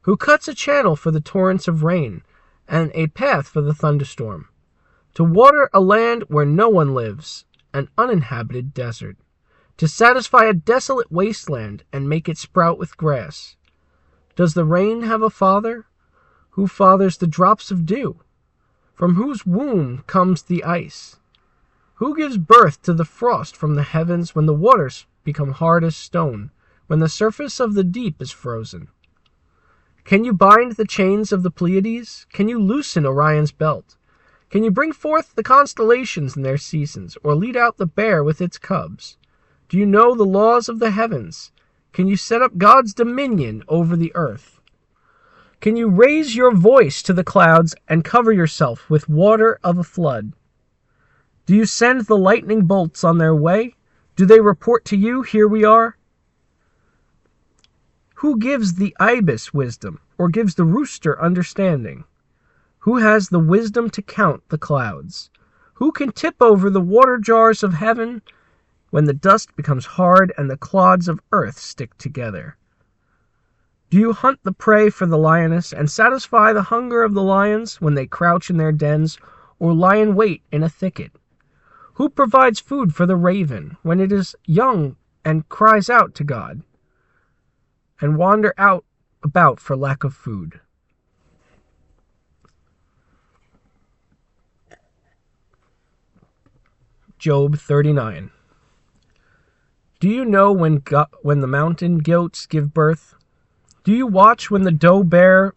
Who cuts a channel for the torrents of rain, and a path for the thunderstorm, to water a land where no one lives, an uninhabited desert, to satisfy a desolate wasteland and make it sprout with grass? Does the rain have a father? Who fathers the drops of dew? From whose womb comes the ice? Who gives birth to the frost from the heavens when the waters become hard as stone, when the surface of the deep is frozen? Can you bind the chains of the Pleiades? Can you loosen Orion's belt? Can you bring forth the constellations in their seasons, or lead out the bear with its cubs? Do you know the laws of the heavens? Can you set up God's dominion over the earth? Can you raise your voice to the clouds and cover yourself with water of a flood? Do you send the lightning bolts on their way? Do they report to you, here we are? Who gives the ibis wisdom, or gives the rooster understanding? Who has the wisdom to count the clouds? Who can tip over the water jars of heaven when the dust becomes hard and the clods of earth stick together? Do you hunt the prey for the lioness and satisfy the hunger of the lions when they crouch in their dens or lie in wait in a thicket? Who provides food for the raven when it is young and cries out to God, and wander out about for lack of food? Job 39. Do you know when the mountain goats give birth? Do you watch when the doe bears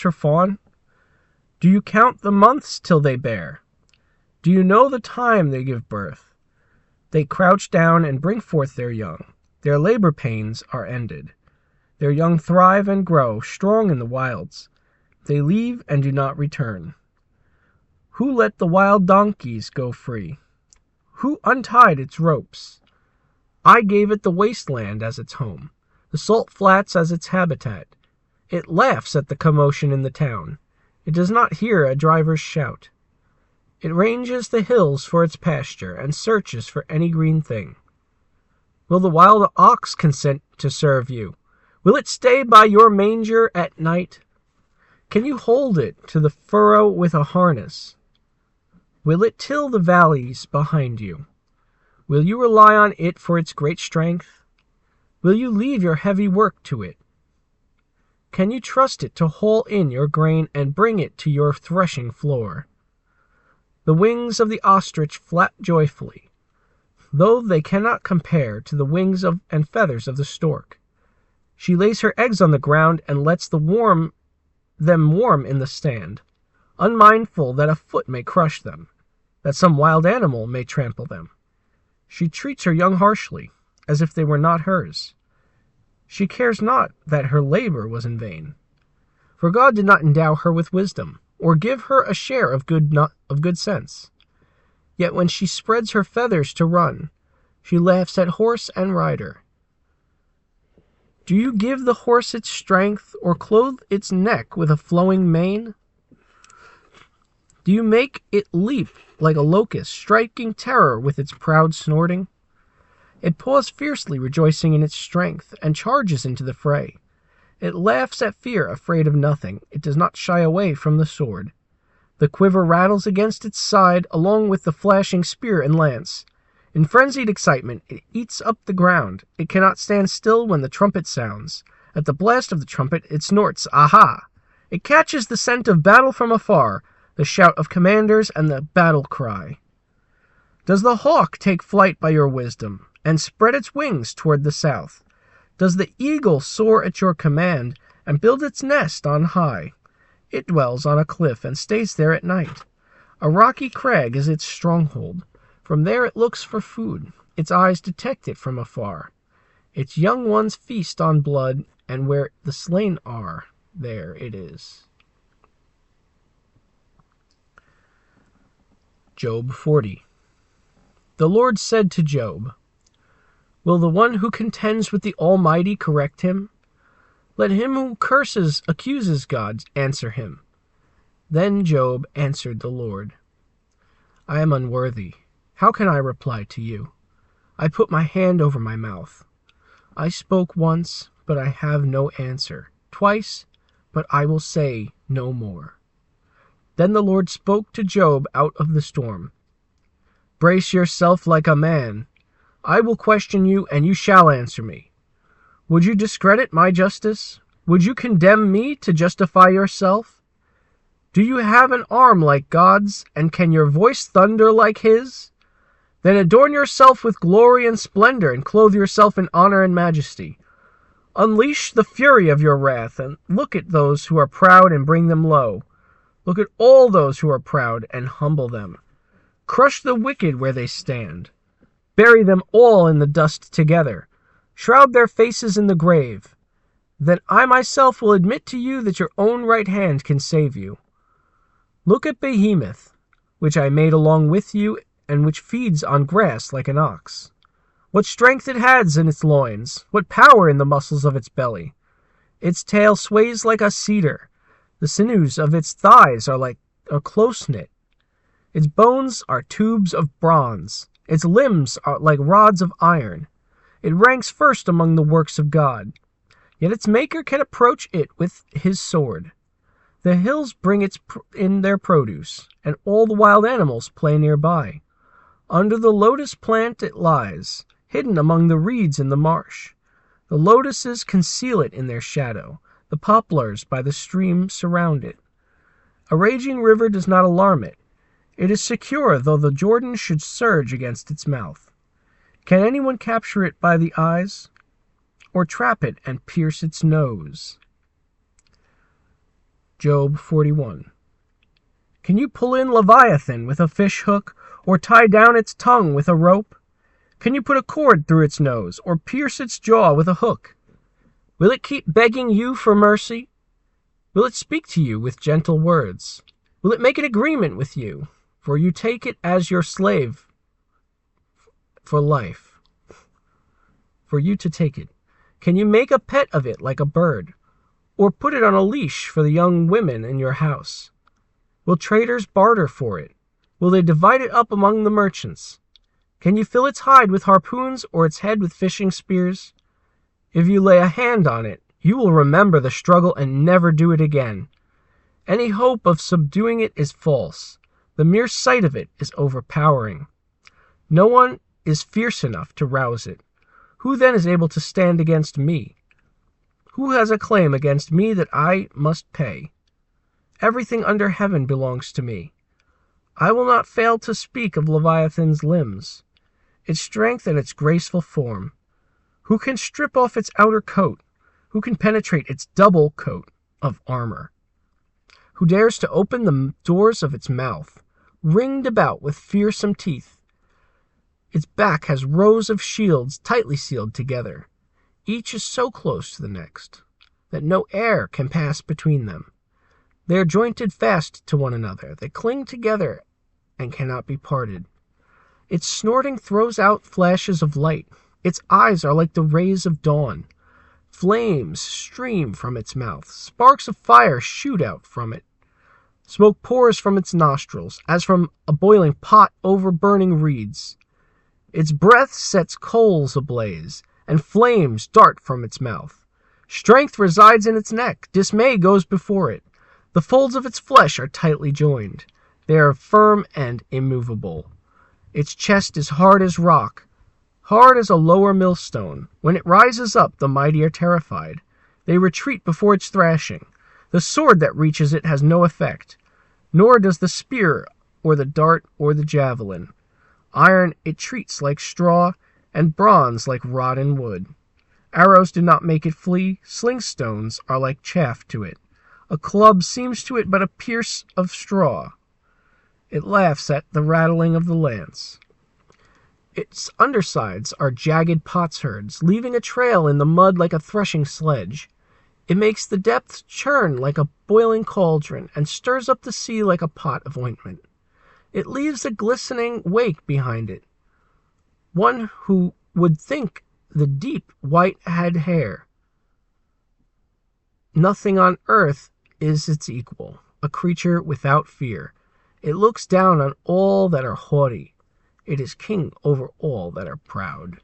her fawn? Do you count the months till they bear? Do you know the time they give birth? They crouch down and bring forth their young. Their labor pains are ended. Their young thrive and grow, strong in the wilds. They leave and do not return. Who let the wild donkeys go free? Who untied its ropes? I gave it the wasteland as its home, the salt flats as its habitat. It laughs at the commotion in the town. It does not hear a driver's shout. It ranges the hills for its pasture and searches for any green thing. Will the wild ox consent to serve you? Will it stay by your manger at night? Can you hold it to the furrow with a harness? Will it till the valleys behind you? Will you rely on it for its great strength? Will you leave your heavy work to it? Can you trust it to haul in your grain and bring it to your threshing floor? The wings of the ostrich flap joyfully, though they cannot compare to the wings and feathers of the stork. She lays her eggs on the ground and lets them warm in the stand, unmindful that a foot may crush them, that some wild animal may trample them. She treats her young harshly, as if they were not hers. She cares not that her labor was in vain, for God did not endow her with wisdom, or give her a share of good sense. Yet when she spreads her feathers to run, she laughs at horse and rider. Do you give the horse its strength, or clothe its neck with a flowing mane? Do you make it leap like a locust, striking terror with its proud snorting? It paws fiercely, rejoicing in its strength, and charges into the fray. It laughs at fear, afraid of nothing. It does not shy away from the sword. The quiver rattles against its side, along with the flashing spear and lance. In frenzied excitement, it eats up the ground. It cannot stand still when the trumpet sounds. At the blast of the trumpet, it snorts, aha! It catches the scent of battle from afar, the shout of commanders and the battle cry. Does the hawk take flight by your wisdom, and spread its wings toward the south? Does the eagle soar at your command, and build its nest on high? It dwells on a cliff, and stays there at night. A rocky crag is its stronghold. From there it looks for food. Its eyes detect it from afar. Its young ones feast on blood, and where the slain are, there it is. Job 40. The Lord said to Job, Will the one who contends with the Almighty correct him? Let him who accuses God, answer him. Then Job answered the Lord, I am unworthy. How can I reply to you? I put my hand over my mouth. I spoke once, but I have no answer. Twice, but I will say no more. Then the Lord spoke to Job out of the storm. Brace yourself like a man. I will question you, and you shall answer me. Would you discredit my justice? Would you condemn me to justify yourself? Do you have an arm like God's, and can your voice thunder like his? Then adorn yourself with glory and splendor, and clothe yourself in honor and majesty. Unleash the fury of your wrath, and look at those who are proud and bring them low. Look at all those who are proud and humble them. Crush the wicked where they stand. Bury them all in the dust together. Shroud their faces in the grave. Then I myself will admit to you that your own right hand can save you. Look at Behemoth, which I made along with you, and which feeds on grass like an ox. What strength it has in its loins, what power in the muscles of its belly. Its tail sways like a cedar. The sinews of its thighs are close-knit. Its bones are tubes of bronze. Its limbs are like rods of iron. It ranks first among the works of God. Yet its maker can approach it with his sword. The hills bring in their produce, and all the wild animals play nearby. Under the lotus plant it lies, hidden among the reeds in the marsh. The lotuses conceal it in their shadow. The poplars by the stream surround it. A raging river does not alarm it. It is secure, though the Jordan should surge against its mouth. Can anyone capture it by the eyes, or trap it and pierce its nose? Job 41. Can you pull in Leviathan with a fish hook, or tie down its tongue with a rope? Can you put a cord through its nose, or pierce its jaw with a hook? Will it keep begging you for mercy? Will it speak to you with gentle words? Will it make an agreement with you, for you take it as your slave? for life, for you to take it? Can you make a pet of it like a bird, or put it on a leash for the young women in your house? Will traders barter for it? Will they divide it up among the merchants? Can you fill its hide with harpoons or its head with fishing spears? If you lay a hand on it, you will remember the struggle and never do it again. Any hope of subduing it is false. The mere sight of it is overpowering. No one is fierce enough to rouse it. Who then is able to stand against me? Who has a claim against me that I must pay? Everything under heaven belongs to me. I will not fail to speak of Leviathan's limbs, its strength and its graceful form. Who can strip off its outer coat? Who can penetrate its double coat of armor? Who dares to open the doors of its mouth, ringed about with fearsome teeth? Its back has rows of shields tightly sealed together. Each is so close to the next that no air can pass between them. They are jointed fast to one another. They cling together and cannot be parted. Its snorting throws out flashes of light. Its eyes are like the rays of dawn. Flames stream from its mouth. Sparks of fire shoot out from it. Smoke pours from its nostrils, as from a boiling pot over burning reeds. Its breath sets coals ablaze, and flames dart from its mouth. Strength resides in its neck. Dismay goes before it. The folds of its flesh are tightly joined. They are firm and immovable. Its chest is hard as rock, hard as a lower millstone. When it rises up, the mighty are terrified. They retreat before its thrashing. The sword that reaches it has no effect, nor does the spear or the dart or the javelin. Iron it treats like straw, and bronze like rotten wood. Arrows do not make it flee. Sling stones are like chaff to it. A club seems to it but a pierce of straw. It laughs at the rattling of the lance. Its undersides are jagged potsherds, leaving a trail in the mud like a threshing sledge. It makes the depths churn like a boiling cauldron, and stirs up the sea like a pot of ointment. It leaves a glistening wake behind it. One who would think the deep white had hair. Nothing on earth is its equal, a creature without fear. It looks down on all that are haughty. It is king over all that are proud.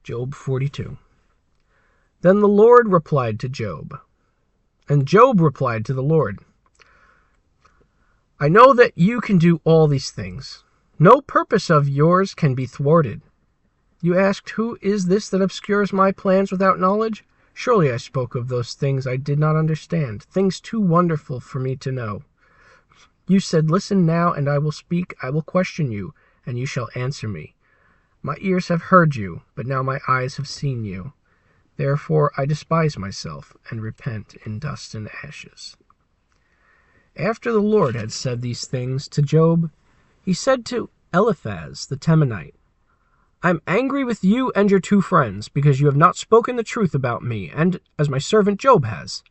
Job 42. Then the Lord replied to Job. And Job replied to the Lord, I know that you can do all these things. No purpose of yours can be thwarted. You asked, who is this that obscures my plans without knowledge? Surely I spoke of those things I did not understand, things too wonderful for me to know. You said, listen now, and I will speak. I will question you, and you shall answer me. My ears have heard you, but now my eyes have seen you. Therefore I despise myself, and repent in dust and ashes. After the Lord had said these things to Job, he said to Eliphaz the Temanite, I am angry with you and your two friends, because you have not spoken the truth about me, and as my servant Job has.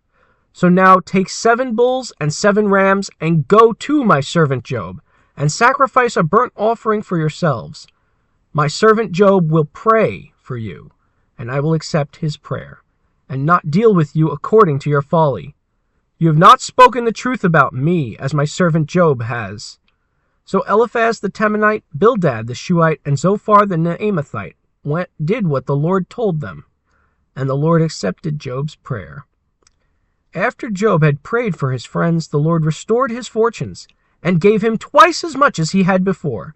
So now take 7 bulls and 7 rams, and go to my servant Job, and sacrifice a burnt offering for yourselves. My servant Job will pray for you, and I will accept his prayer, and not deal with you according to your folly. You have not spoken the truth about me, as my servant Job has. So Eliphaz the Temanite, Bildad the Shuhite, and Zophar the Naamathite did what the Lord told them, and the Lord accepted Job's prayer. After Job had prayed for his friends, the Lord restored his fortunes, and gave him twice as much as he had before.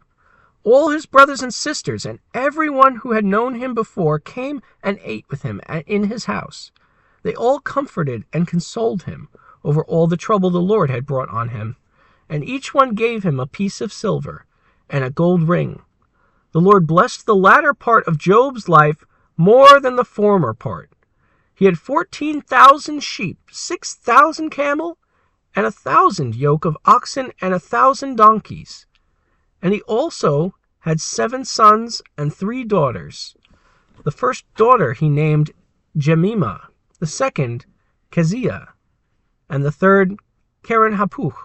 All his brothers and sisters, and everyone who had known him before, came and ate with him in his house. They all comforted and consoled him over all the trouble the Lord had brought on him, and each one gave him a piece of silver and a gold ring. The Lord blessed the latter part of Job's life more than the former part. He had 14,000 sheep, 6,000 camel, and 1,000 yoke of oxen, and 1,000 donkeys. And he also had 7 sons and 3 daughters. The first daughter he named Jemimah, the second Keziah, and the third Keren-Happuch.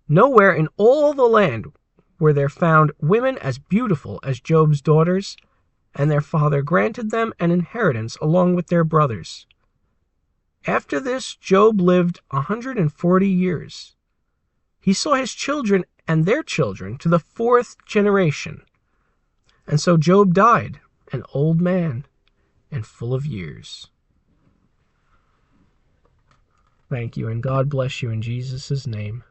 Nowhere in all the land were there found women as beautiful as Job's daughters, and their father granted them an inheritance along with their brothers. After this, Job lived 140 years. He saw his children and their children to the 4th generation. And so Job died, an old man and full of years. Thank you, and God bless you in Jesus' name.